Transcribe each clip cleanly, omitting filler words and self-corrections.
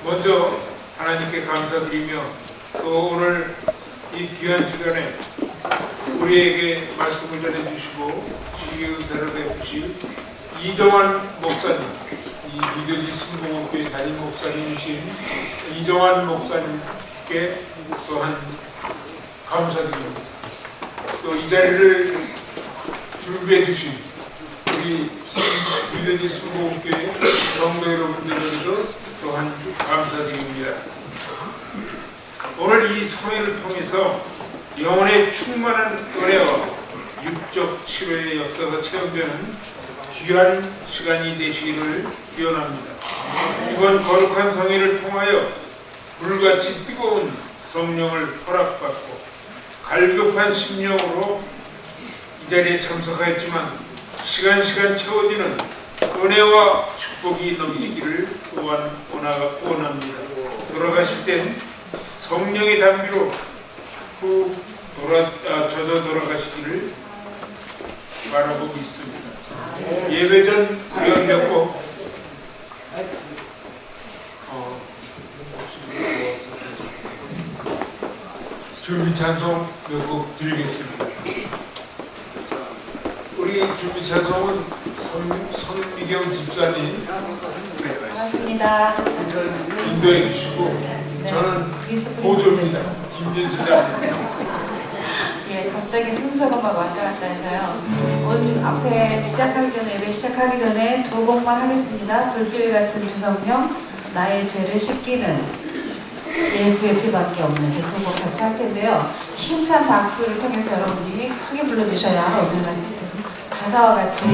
먼저 하나님께 감사드리며 또 오늘 이 귀한 시간에 우리에게 말씀을 전해주시고 주의 의사를 베푸실 이정환 목사님, 이 미드지 순복음교회 담임 목사님이신 이정환 목사님께 또한 감사드립니다. 또 이 자리를 준비해 주신 우리 미드지 순복음교회 성도 여러분들도 또한 감사드립니다. 오늘 이 성회를 통해서 영혼의 충만한 은혜와 육적 치료의 역사가 체험되는 귀한 시간이 되시기를 기원합니다. 이번 거룩한 성회를 통하여 불같이 뜨거운 성령을 허락받고 갈급한 심령으로 이 자리에 참석하였지만 시간 채워지는 은혜와 축복이 넘치기를 원합니다. 돌아가실 땐 성령의 담비로 젖어 돌아가시기를 바라보고 있습니다. 예배 전 우리가 몇 곡 준비 찬송 몇 곡 드리겠습니다. 우리 준비 찬송은 손미경 집사님 반갑습니다. 인도해 주시고 저는 보조입니다. 김진수장. 예, 갑자기 순서가 왔다 갔다 해서요. 오늘 앞에 시작하기 전에, 예배 시작하기 전에 두 곡만 하겠습니다. 불길 같은 주성령, 나의 죄를 씻기는 예수의 피밖에 없는 그 두 곡 같이 할 텐데요. 힘찬 박수를 통해서 여러분들이 크게 불러주셔야 오늘 같은 가사와 같이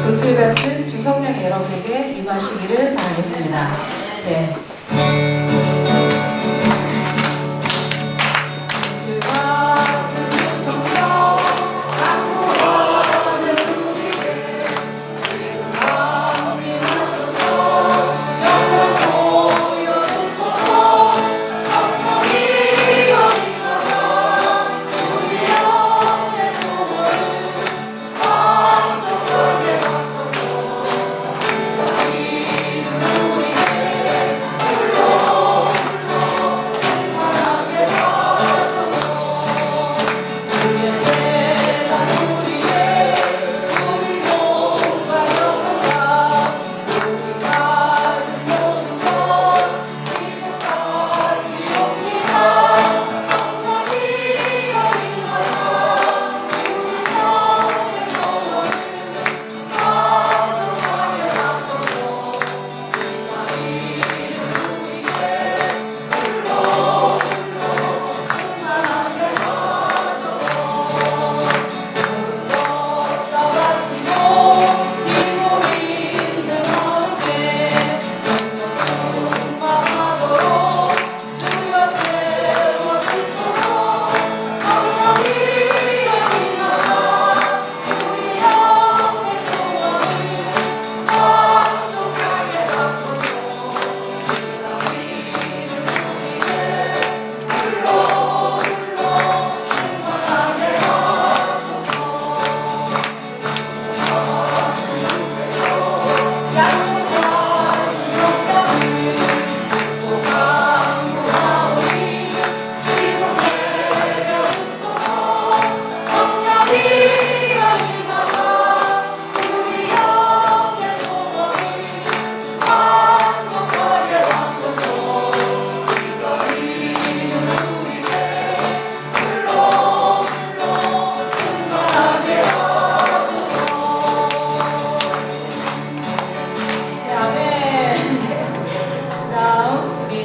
불길 같은 주성령이 여러분에게 임하시기를 바라겠습니다. 네.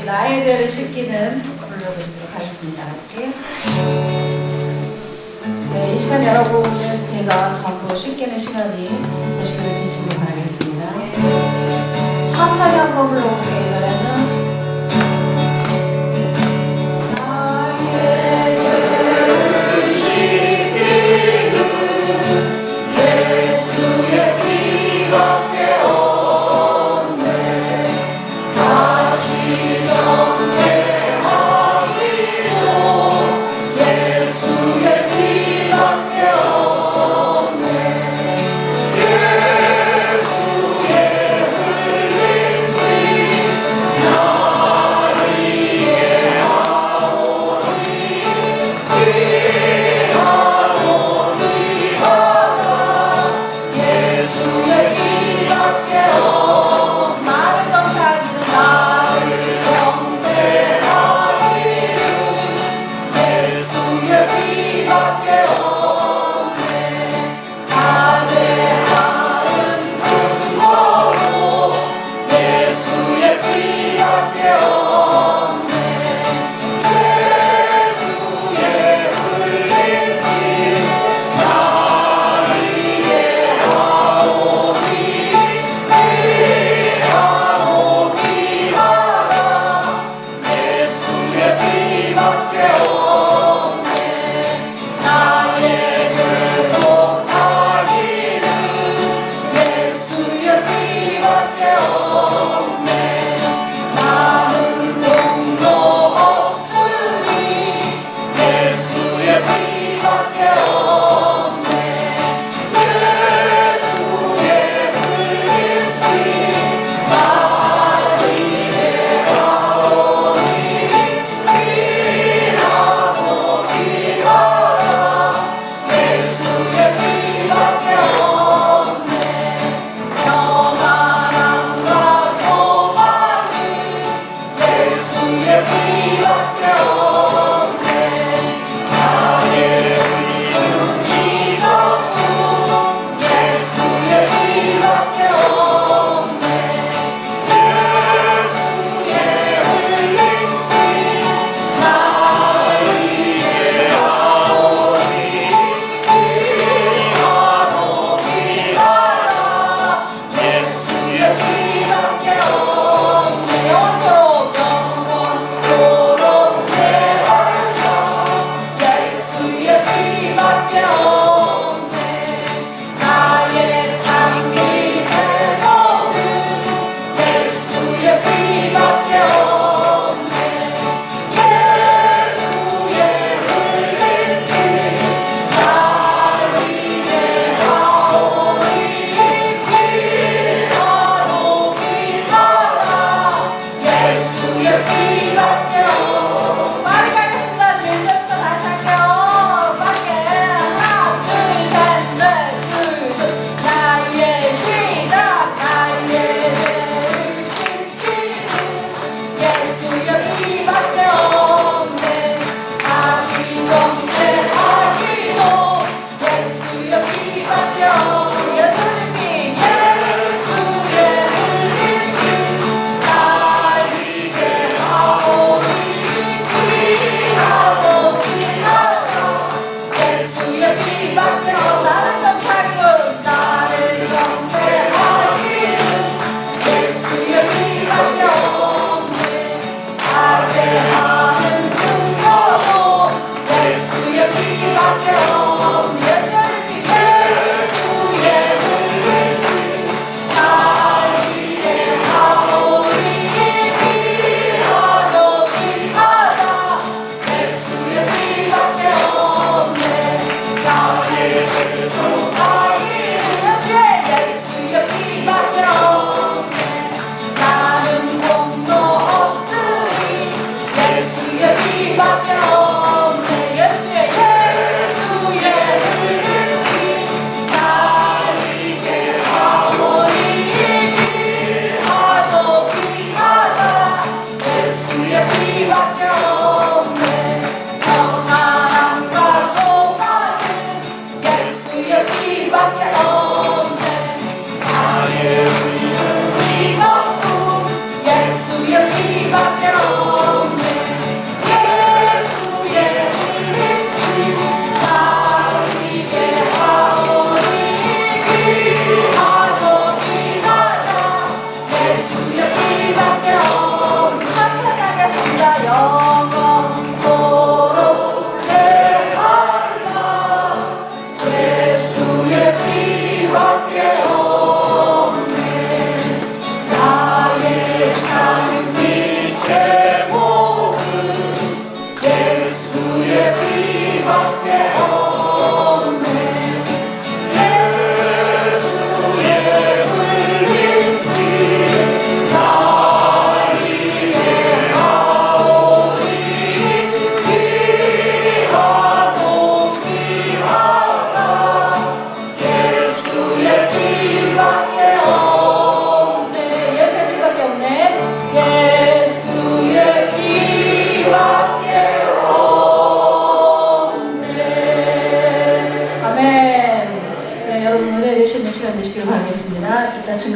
나의 죄를 씻기는 불러드리도록 하겠습니다. 같이. 네, 이 시간 여러분의 제가 전부 씻기는 시간이 되시기를 진심으로 바라겠습니다. 천천히 한번 불러볼게요. 이번에는 나의 죄를 씻기는 예수의 피밖에 없네. 다시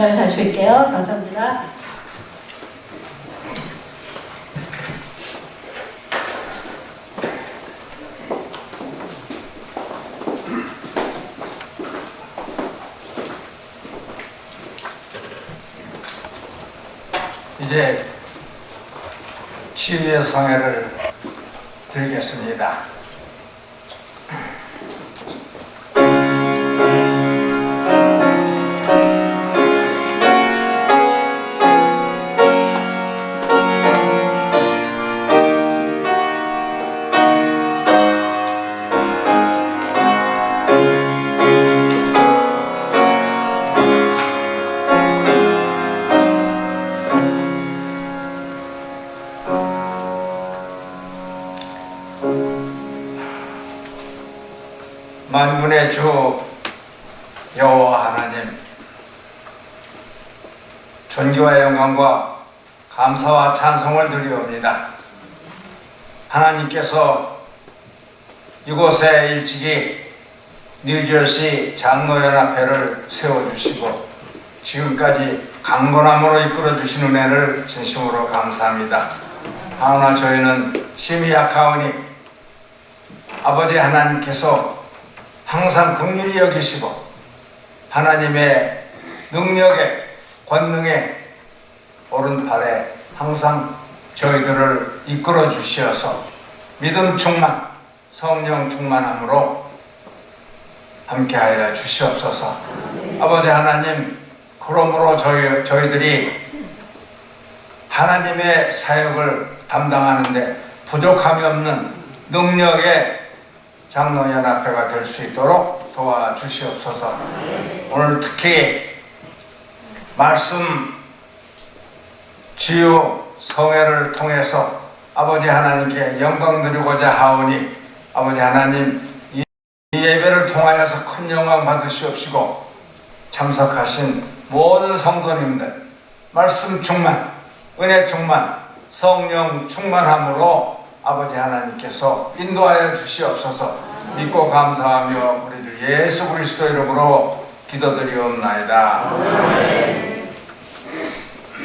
시간에 다시 뵐게요. 감사합니다. 이제 치유의 성회를 드리겠습니다. 만군의 주 여호와 하나님, 존귀와 영광과 감사와 찬송을 드리옵니다. 하나님께서 이곳에 일찍이 뉴저시 장로연합회를 세워주시고 지금까지 강건함으로 이끌어주신 은혜를 진심으로 감사합니다. 하오나 저희는 심히 약하오니 아버지 하나님께서 항상 긍휼히 여기시고 하나님의 능력에 권능에 오른팔에 항상 저희들을 이끌어 주시어서 믿음 충만, 성령 충만함으로 함께하여 주시옵소서. 아버지 하나님, 그러므로 저희들이 하나님의 사역을 담당하는데 부족함이 없는 능력의 장로연합회가 될 수 있도록 도와주시옵소서. 오늘 특히 말씀 치유 성회를 통해서 아버지 하나님께 영광 드리고자 하오니 아버지 하나님 이 예배를 통하여서 큰 영광 받으시옵시고 참석하신 모든 성도님들 말씀 충만, 은혜 충만, 성령 충만함으로 아버지 하나님께서 인도하여 주시옵소서. 믿고 감사하며 우리 주 예수 그리스도 이름으로 기도드리옵나이다.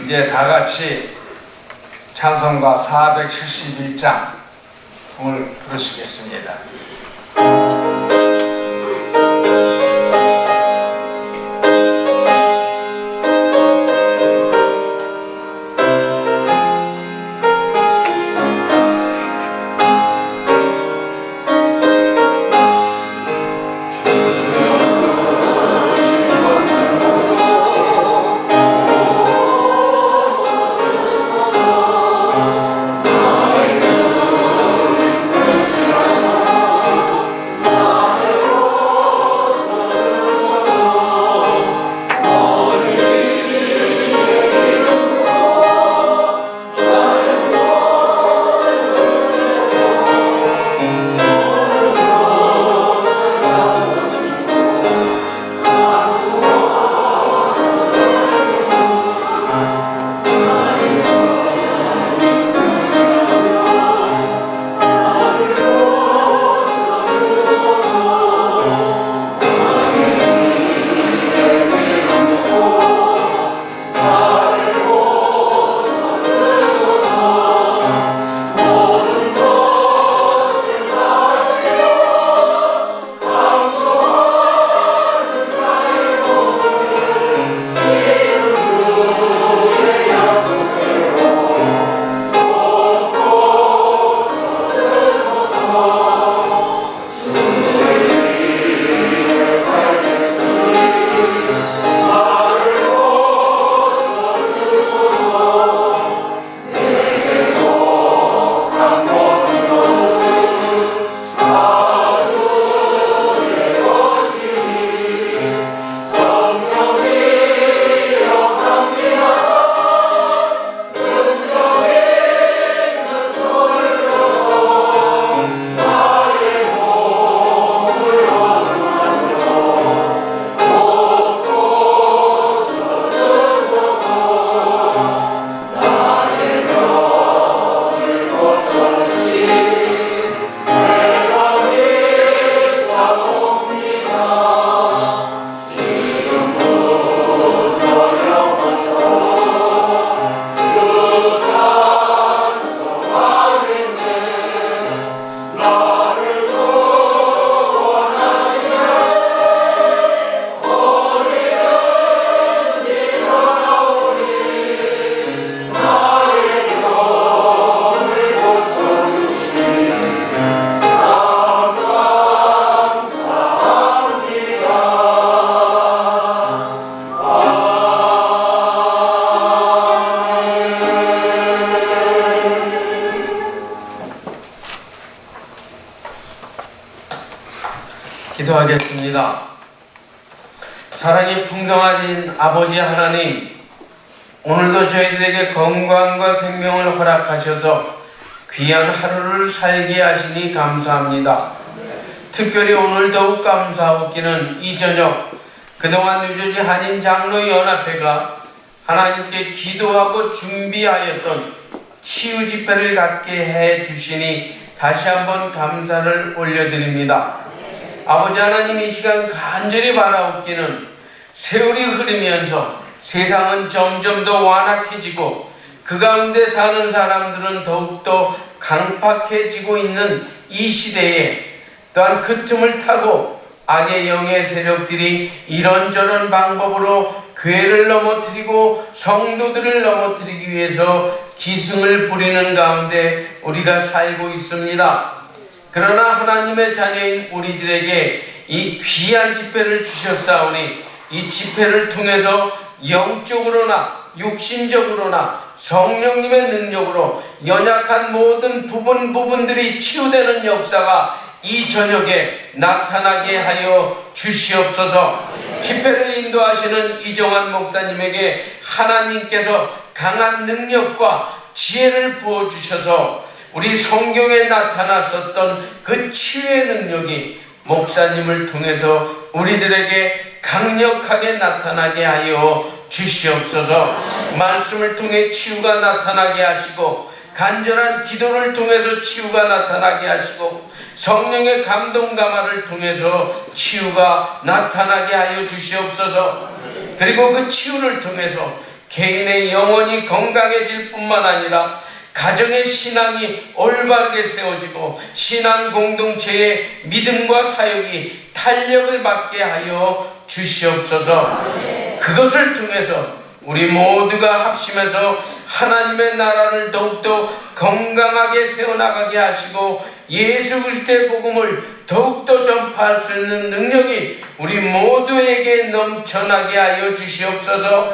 이제 다 같이 찬송가 471장을 부르시겠습니다. 기도하겠습니다. 사랑이 풍성하신 아버지 하나님, 오늘도 저희들에게 건강과 생명을 허락하셔서 귀한 하루를 살게 하시니 감사합니다. 특별히 오늘 더욱 감사하기는 이 저녁 그동안 뉴저지 한인 장로 연합회가 하나님께 기도하고 준비하였던 치유 집회를 갖게 해 주시니 다시 한번 감사를 올려드립니다. 아버지 하나님, 이 시간 간절히 바라옵기는 세월이 흐르면서 세상은 점점 더 완악해지고 그 가운데 사는 사람들은 더욱더 강팍해지고 있는 이 시대에 또한 그 틈을 타고 악의 영의 세력들이 이런저런 방법으로 교회를 넘어뜨리고 성도들을 넘어뜨리기 위해서 기승을 부리는 가운데 우리가 살고 있습니다. 그러나 하나님의 자녀인 우리들에게 이 귀한 집회를 주셨사오니 이 집회를 통해서 영적으로나 육신적으로나 성령님의 능력으로 연약한 모든 부분들이 치유되는 역사가 이 저녁에 나타나게 하여 주시옵소서. 집회를 인도하시는 이정환 목사님에게 하나님께서 강한 능력과 지혜를 부어주셔서 우리 성경에 나타났었던 그 치유의 능력이 목사님을 통해서 우리들에게 강력하게 나타나게 하여 주시옵소서. 말씀을 통해 치유가 나타나게 하시고 간절한 기도를 통해서 치유가 나타나게 하시고 성령의 감동 감화를 통해서 치유가 나타나게 하여 주시옵소서. 그리고 그 치유를 통해서 개인의 영혼이 건강해질 뿐만 아니라 가정의 신앙이 올바르게 세워지고 신앙 공동체의 믿음과 사역이 탄력을 받게 하여 주시옵소서. 그것을 통해서 우리 모두가 합심해서 하나님의 나라를 더욱더 건강하게 세워나가게 하시고 예수 그리스도의 복음을 더욱더 전파할 수 있는 능력이 우리 모두에게 넘쳐나게 하여 주시옵소서.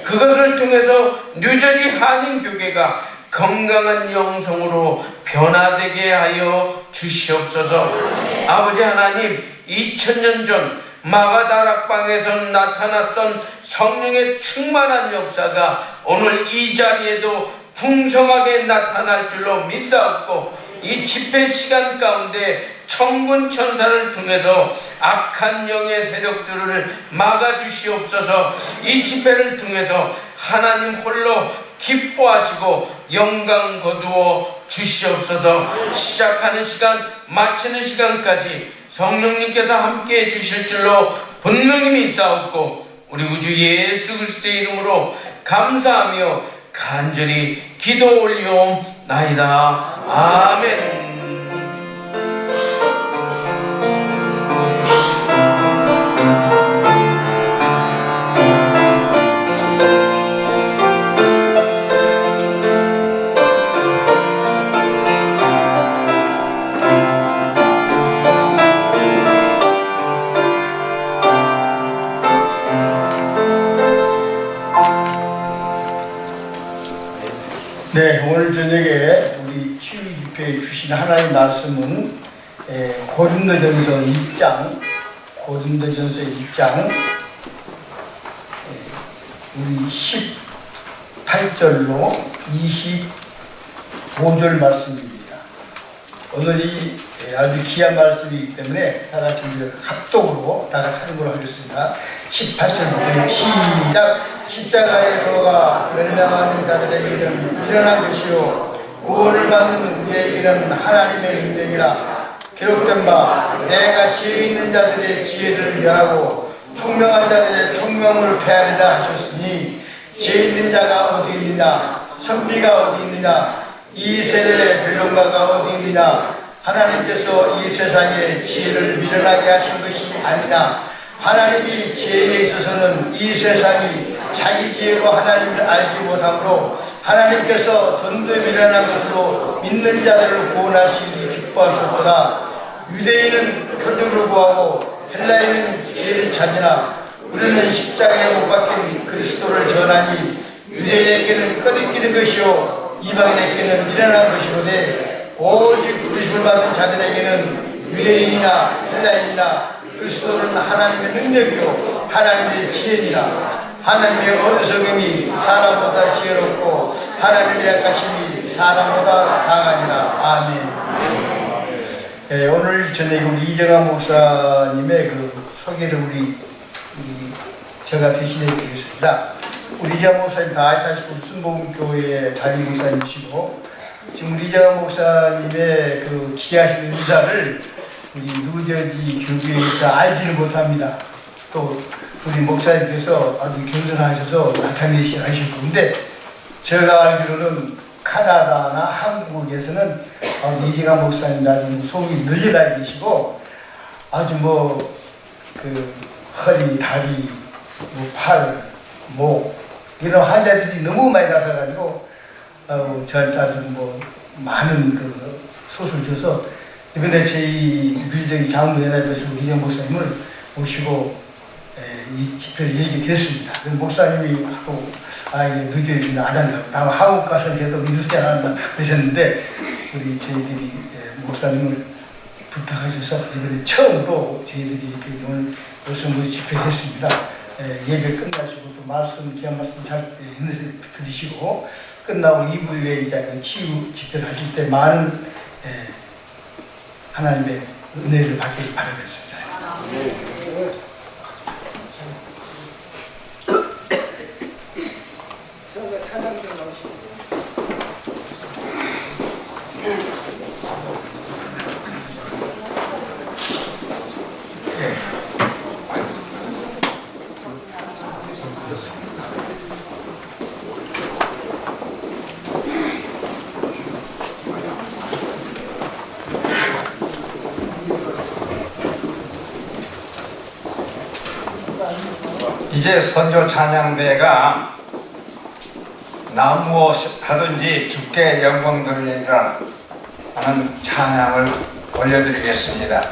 그것을 통해서 뉴저지 한인교회가 건강한 영성으로 변화되게 하여 주시옵소서. 아버지 하나님, 2000년 전 마가다락방에서 나타났던 성령의 충만한 역사가 오늘 이 자리에도 풍성하게 나타날 줄로 믿사옵고 이 집회 시간 가운데 천군 천사를 통해서 악한 영의 세력들을 막아주시옵소서. 이 집회를 통해서 하나님 홀로 기뻐하시고 영광 거두어 주시옵소서. 시작하는 시간 마치는 시간까지 성령님께서 함께해 주실 줄로 분명히 믿사옵고 우리 구주 예수 그리스도의 이름으로 감사하며 간절히 기도 올리옵나이다. 아멘. 네, 오늘 저녁에 우리 치유 집회에 주신 하나님 말씀은 고린도전서 1장 우리 18절로 25절 말씀입니다. 오늘이 아주 귀한 말씀이기 때문에 다 같이 합독으로 다 같이 하는 걸로 하겠습니다. 18절부터 시작. 십자가의 도가 멸망하는 자들에게는 미련한 것이요 구원을 받는 우리에게는 하나님의 능력이라. 기록된 바 내가 지혜 있는 자들의 지혜를 멸하고 총명한 자들의 총명을 폐하리라 하셨으니 지혜 있는 자가 어디 있느냐, 선비가 어디 있느냐, 이 세대의 변론가가 어디 있느냐. 하나님께서 이 세상의 지혜를 미련하게 하신 것이 아니냐. 하나님이 지혜에 있어서는 이 세상이 자기 지혜로 하나님을 알지 못하므로 하나님께서 전도에 미련한 것으로 믿는 자들을 구원하시기 기뻐하셨도다. 유대인은 표적을 구하고 헬라인은 지혜를 찾으나 우리는 십자가에 못 박힌 그리스도를 전하니 유대인에게는 꺼리끼는 것이요 이방인에게는 미련한 것이로되 오직 부르심을 받은 자들에게는 유대인이나 헬라인이나 그리스도는 하나님의 능력이요 하나님의 지혜니라. 하나님의 어리석음이 사람보다 지혜롭고 하나님의 약하심이 사람보다 강하니라. 아멘. 오늘 저녁에 우리 이정환 목사님의 그 소개를 제가 대신해 드리겠습니다. 우리 이정환 목사님 다 아시다시피 순복음교회의 담임 목사님이시고 지금 우리 이정환 목사님의 그 귀하신 은사를 우리 뉴저지 교회에서 알지를 못합니다. 또 우리 목사님께서 아주 겸손하셔서 나타내시고 근데 제가 알기로는 카나다나 한국에서는 우리 이정환 목사님 아주 소문이 널리 계시고 아주 그 허리, 다리, 팔, 목 이런 환자들이 너무 많이 나서가지고 저한테 아주 많은 그 소설 줘서 이번에 저희 밀정이 장로연합에서 우리 이정환 목사님을 모시고 이 집회를 열게 됐습니다. 목사님이 하고 이게 늦어지는 안 한다고 나 한국 가서 해도 늦지 않았나 그러셨는데 우리 저희들이 목사님을 부탁하셔서 이번에 처음으로 저희들이 이렇게 오늘 요즘 집회를 했습니다. 예배 끝나시고 또 말씀 귀한 말씀 잘 들으시고 끝나고 2부에 이제 그 치유 집회를 하실 때 많은 하나님의 은혜를 받기를 바라겠습니다. 이제 선교 찬양대가 나 무엇하든지 주께 영광 돌리리라 하는 찬양을 올려드리겠습니다.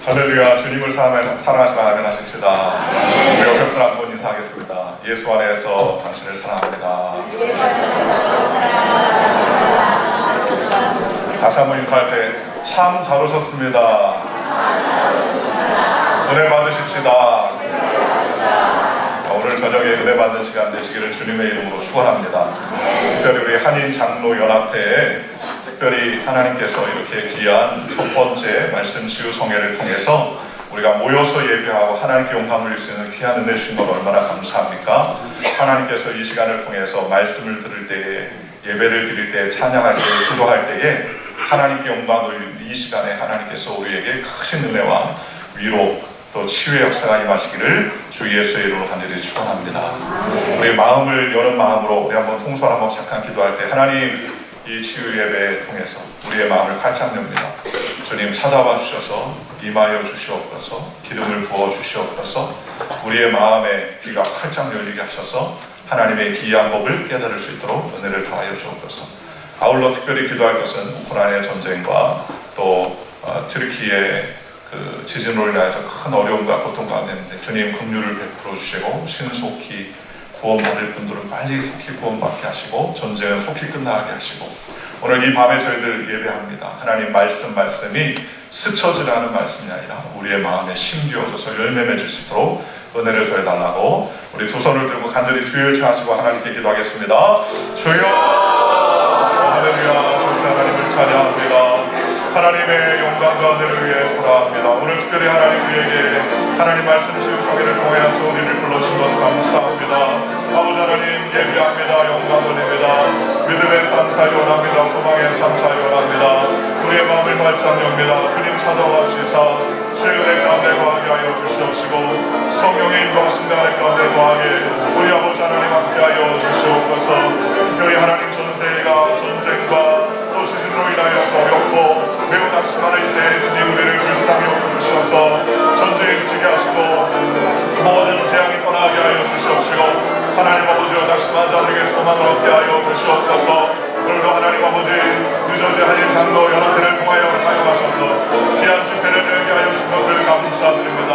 할렐루야. 주님을 사랑하시면 아멘 하십시다. 우리 어렵든 한번 인사하겠습니다. 예수 안에서 당신을 사랑합니다. 다시 한번 인사할 때 참 잘 오셨습니다. 은혜 받으십시다. 오늘 저녁에 은혜 받는 시간 되시기를 주님의 이름으로 축원합니다. 특별히 우리 한인 장로 연합회에 특별히 하나님께서 이렇게 귀한 첫 번째 말씀 치유 성회를 통해서 우리가 모여서 예배하고 하나님께 영광 돌릴 수 있는 귀한 은혜 주신 것 얼마나 감사합니까? 하나님께서 이 시간을 통해서 말씀을 들을 때에, 예배를 드릴 때, 찬양할 때, 기도할 때에 하나님께 영광 돌리는 이 시간에 하나님께서 우리에게 크신 은혜와 위로 또 치유의 역사가 임하시기를 주 예수의 이름으로 간절히 축원합니다. 우리 마음을 여는 마음으로 우리 한번 통솔 한번 잠깐 기도할 때, 하나님 이 치유 예배를 통해서 우리의 마음을 활짝 엽니다. 주님 찾아와 주셔서 임하여 주시옵소서, 기름을 부어 주시옵소서, 우리의 마음에 귀가 활짝 열리게 하셔서 하나님의 기이한 법을 깨달을 수 있도록 은혜를 더하여 주옵소서. 아울러 특별히 기도할 것은 우크라이나 전쟁과 또 튀르키예 그 지진으로 인하여서 큰 어려움과 고통 가운데 있는데 주님 긍휼을 베풀어 주시고 신속히 구원받을 분들은 빨리 속히 구원받게 하시고 전쟁은 속히 끝나게 하시고, 오늘 이 밤에 저희들 예배합니다. 하나님 말씀이 스쳐 지나가는 말씀이 아니라 우리의 마음에 심기어져서 열매 맺을 수 있도록 은혜를 더해달라고 우리 두 손을 들고 간절히 주를 청하시고 하나님께 기도하겠습니다. 주여, 할렐루야. 주시 하나님을 찬양합니다. 하나님의 영광과 은혜를 위해 사랑합니다. 오늘 특별히 하나님 우리에게 하나님 말씀 치유 성회를 통하여서 우리를 불러주신 것 감사합니다. 아버지 하나님 예배합니다. 영광 올립니다. 믿음의 삶사 원합니다. 소망의 삶사 원합니다. 우리의 마음을 활짝 엽니다. 주님 찾아와 주시사 주의 은혜 가운데 거하게 하여 주시옵시고, 성령의 인도하신 은혜 가운데 거하게 우리 아버지 하나님 함께 하여 주시옵소서. 특별히 하나님 전세가 전쟁과 또 시즌으로 인하여서 어렵고 매우 낙심하는 이때 주님 우리를 불쌍히 여겨주셔서 전쟁에 그치게 하시고 모든 재앙이 떠나게 하여 주시옵시고, 하나님 아버지와 낙심한 자들에게 소망을 얻게 하여 주시옵소서. 오늘도 하나님 아버지 뉴저지 한인 장로 연합회를 통하여 사용하셔서 귀한 집회를 열게 하여 주신 것을 감사드립니다.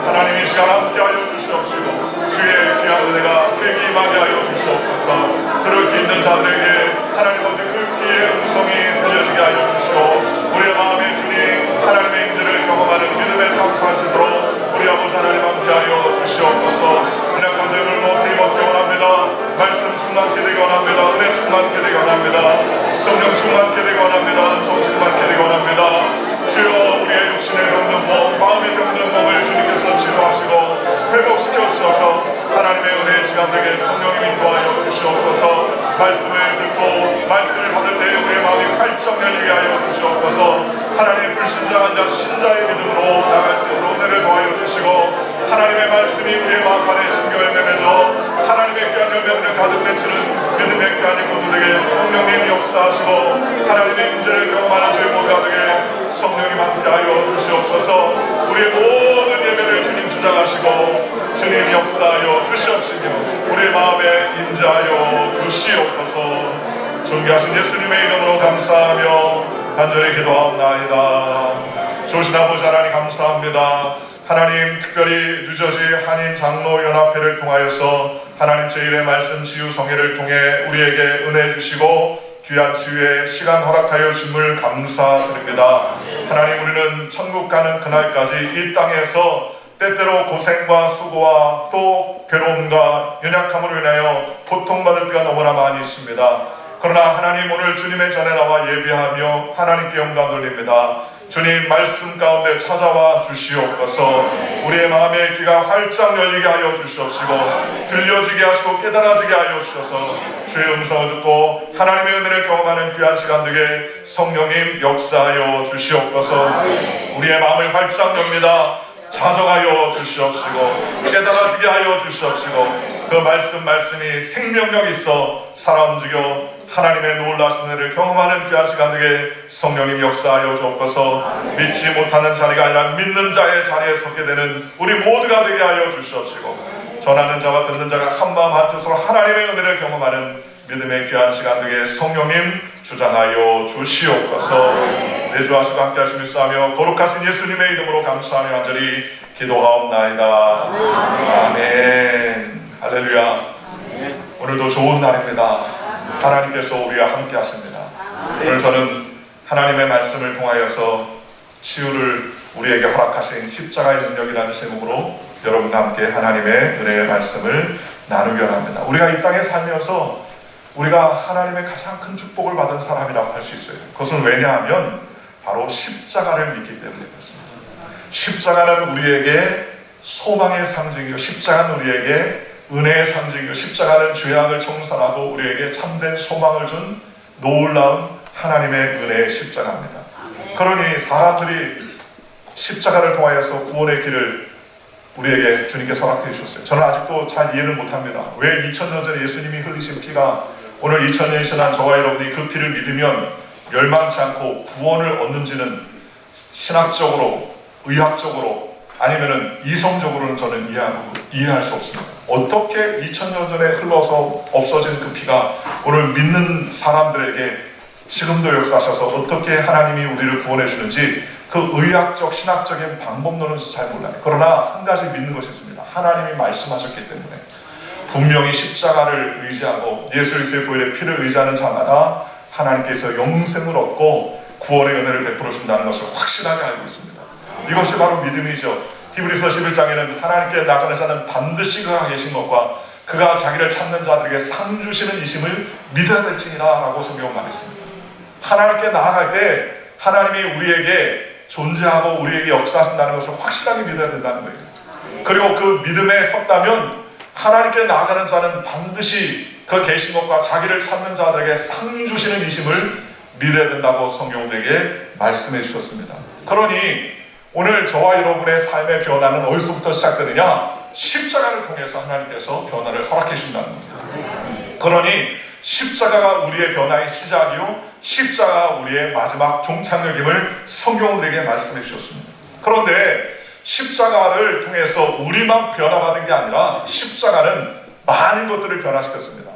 하나님 이 시간 함께 하여 주시옵시고 주의 귀한 은혜가 우리에게 임하게 하여 주시옵소서. 들을 귀 있는 자들에게 하나님 아버지 그 귀의 음성이 들려지게 하여 주시오. 우리의 마음에 주님 하나님의 임재를 경험하는 믿음의 삶 사시도록 우리 아버지 하나님 함께 하여 주시옵소서. 그냥 가정을 더 쓰임 얻게 원합니다. 말씀 충만케 되게 원합니다. 은혜 충만케 되게 원합니다. 성령 충만케 되게 원합니다. 은총 충만케 되게 원합니다. 주여, 우리의 육신의 병든 몸, 마음의 병든 몸을 주님께서 치료하시고 회복시켜 주셔서 하나님의 은혜의 시간 되게 성령님 인도하여 주시옵소서. 말씀을 듣고 말씀을 받을 때 우리의 마음이 활짝 열리게 하여 주시옵소서. 하나님의 불신자한 자 신자의 믿음으로 나갈 수 있도록 은혜를 더하여 주시고, 하나님의 말씀이 우리의 마음판에 심겨열매 맺어 하나님의 귀한 열매들을 가득 맺히는 믿음의 귀한 인권들에게 성령님 역사하시고 하나님의 임재를 경험하는 저희 모두가 되게 성령님 함께하여 주시옵소서. 우리의 모든 예배를 주님 주장하시고 주님 역사하여 주시옵시며 우리의 마음에 임재하여 주시옵소서. 존귀하신 예수님의 이름으로 감사하며 간절히 기도하옵나이다. 좋으신 아버지 하나님 감사합니다. 하나님 특별히 뉴저지 한인 장로 연합회를 통하여서 하나님 제1의 말씀 치유 성회를 통해 우리에게 은혜 주시고 귀한 치유의 시간 허락하여 주심을 감사드립니다. 하나님 우리는 천국 가는 그날까지 이 땅에서 때때로 고생과 수고와 또 괴로움과 연약함으로 인하여 고통받을 때가 너무나 많이 있습니다. 그러나 하나님 오늘 주님의 전에 나와 예배하며 하나님께 영광 돌립니다. 주님 말씀 가운데 찾아와 주시옵소서. 우리의 마음의 귀가 활짝 열리게 하여 주시옵시고 들려지게 하시고 깨달아지게 하여 주셔서 주의 음성을 듣고 하나님의 은혜를 경험하는 귀한 시간 되게 성령님 역사하여 주시옵소서. 우리의 마음을 활짝 엽니다. 자정하여 주시옵시고 깨달아지게 하여 주시옵시고 그 말씀이 생명력 있어 살아 움직여 하나님의 놀라신 은혜를 경험하는 귀한 시간 되게 성령님 역사하여 주옵소서. 믿지 못하는 자리가 아니라 믿는 자의 자리에 서게 되는 우리 모두가 되게 하여 주시옵시고 전하는 자와 듣는 자가 한마음 한뜻으로 하나님의 은혜를 경험하는 믿음의 귀한 시간 되게 성령님 주장하여 주시옵소서. 내주 하시고 함께 하시며 싸며 거룩하신 예수님의 이름으로 감사하며 간절히 기도하옵나이다. 아멘. 할렐루야. 오늘도 좋은 날입니다. 하나님께서 우리와 함께 하십니다. 오늘 저는 하나님의 말씀을 통하여서 치유를 우리에게 허락하신 십자가의 능력이라는 제목으로 여러분과 함께 하나님의 은혜의 말씀을 나누기 원합니다. 우리가 이 땅에 살면서 우리가 하나님의 가장 큰 축복을 받은 사람이라고 할 수 있어요. 그것은 왜냐하면 바로 십자가를 믿기 때문에 그렇습니다. 십자가는 우리에게 소망의 상징이고, 십자가는 우리에게 은혜의 상징이고, 십자가는 죄악을 청산하고 우리에게 참된 소망을 준 놀라운 하나님의 은혜의 십자가입니다. 그러니 사람들이 십자가를 통하여서 구원의 길을 우리에게 주님께서 허락해 주셨어요. 저는 아직도 잘 이해를 못합니다. 왜 2000년 전에 예수님이 흘리신 피가 오늘 2000년이 지난 저와 여러분이 그 피를 믿으면 멸망치 않고 구원을 얻는지는 신학적으로, 의학적으로, 아니면은 이성적으로는 저는 이해할 수 없습니다. 어떻게 2000년 전에 흘러서 없어진 그 피가 오늘 믿는 사람들에게 지금도 역사하셔서 어떻게 하나님이 우리를 구원해 주는지 그 의학적, 신학적인 방법론은 잘 몰라요. 그러나 한 가지 믿는 것이 있습니다. 하나님이 말씀하셨기 때문에 분명히 십자가를 의지하고 예수 그리스도의 보혈의 피를 의지하는 자마다 하나님께서 영생을 얻고 구원의 은혜를 베풀어 준다는 것을 확실하게 알고 있습니다. 이것이 바로 믿음이죠. 히브리서 11장에는 하나님께 나가는 자는 반드시 그가 계신 것과 그가 자기를 찾는 자들에게 상 주시는 이심을 믿어야 될지니라 라고 성경은 말했습니다. 하나님께 나아갈 때 하나님이 우리에게 존재하고 우리에게 역사하신다는 것을 확실하게 믿어야 된다는 거예요. 그리고 그 믿음에 섰다면 하나님께 나아가는 자는 반드시 그 계신 것과 자기를 찾는 자들에게 상 주시는 이심을 믿어야 된다고 성경은 우리에게 말씀해 주셨습니다. 그러니 오늘 저와 여러분의 삶의 변화는 어디서부터 시작되느냐? 십자가를 통해서 하나님께서 변화를 허락해 주신다는 겁니다. 그러니 십자가가 우리의 변화의 시작이요, 십자가가 우리의 마지막 종착역임을 성경은 우리에게 말씀해 주셨습니다. 그런데 십자가를 통해서 우리만 변화받은 게 아니라 십자가는 많은 것들을 변화시켰습니다.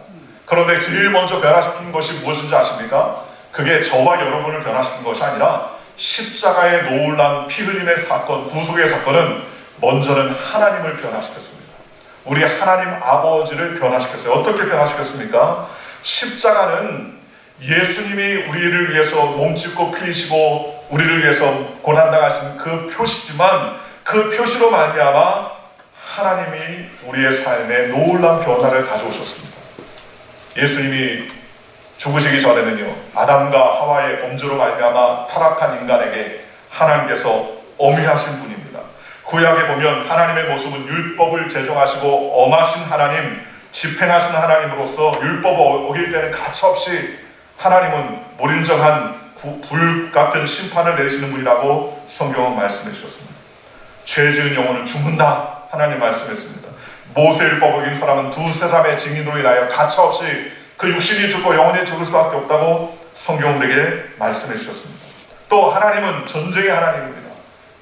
그런데 제일 먼저 변화시킨 것이 무엇인지 아십니까? 그게 저와 여러분을 변화시킨 것이 아니라 십자가의 놀라운 피 흘림의 사건, 구속의 사건은 먼저는 하나님을 변화시켰습니다. 우리 하나님 아버지를 변화시켰어요. 어떻게 변화시켰습니까? 십자가는 예수님이 우리를 위해서 몸짓고 피 흘리시고 우리를 위해서 고난당하신 그 표시지만 그 표시로 말미암아 하나님이 우리의 삶에 놀라운 변화를 가져오셨습니다. 예수님이 죽으시기 전에는요, 아담과 하와의 범죄로 말미암아 타락한 인간에게 하나님께서 엄히하신 분입니다. 구약에 보면 하나님의 모습은 율법을 제정하시고 엄하신 하나님, 집행하신 하나님으로서 율법을 어길 때는 가차없이 하나님은 무린정한 불 같은 심판을 내리시는 분이라고 성경은 말씀해 주셨습니다. 죄 지은 영혼은 죽는다 하나님 말씀했습니다. 모세 율법을 어긴 사람은 두세 사람의 증인으로 인하여 가차없이 그 육신이 죽고 영혼이 죽을 수밖에 없다고 성경은 우리에게 말씀해 주셨습니다. 또 하나님은 전쟁의 하나님입니다.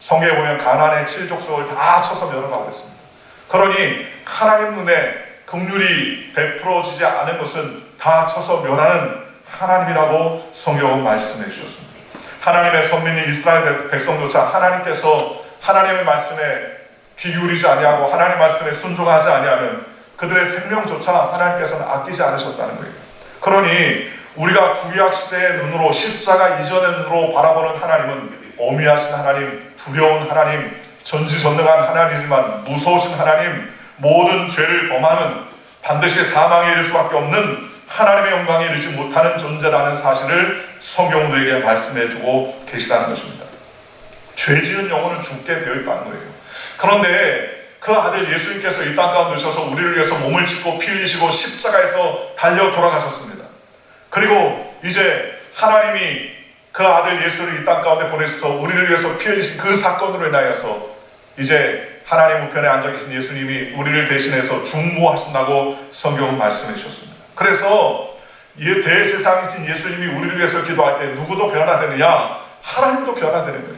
성경에 보면 가나안의 7족속을 다 쳐서 멸하라고 했습니다. 그러니 하나님 눈에 긍휼이 베풀어지지 않은 것은 다 쳐서 멸하는 하나님이라고 성경은 말씀해 주셨습니다. 하나님의 선민인 이스라엘 백성조차 하나님께서 하나님의 말씀에 귀 기울이지 아니하고 하나님 말씀에 순종하지 아니하면 그들의 생명조차 하나님께서는 아끼지 않으셨다는 거예요. 그러니 우리가 구약 시대의 눈으로 십자가 이전의 눈으로 바라보는 하나님은 엄히하신 하나님, 두려운 하나님, 전지전능한 하나님이지만 무서우신 하나님, 모든 죄를 범하는 반드시 사망에 이를 수밖에 없는 하나님의 영광에 이르지 못하는 존재라는 사실을 성경은 우리에게 말씀해주고 계시다는 것입니다. 죄 지은 영혼은 죽게 되어 있다는 거예요. 그런데 그 아들 예수님께서 이 땅 가운데 오셔서 우리를 위해서 몸을 찢고 피 흘리시고 십자가에서 달려 돌아가셨습니다. 그리고 이제 하나님이 그 아들 예수를 이 땅 가운데 보내셔서 우리를 위해서 피 흘리신 그 사건으로 인하여서 이제 하나님 우편에 앉아 계신 예수님이 우리를 대신해서 중보하신다고 성경은 말씀해 주셨습니다. 그래서 대제사장이신 예수님이 우리를 위해서 기도할 때 누구도 변화되느냐? 하나님도 변화되는 거예요.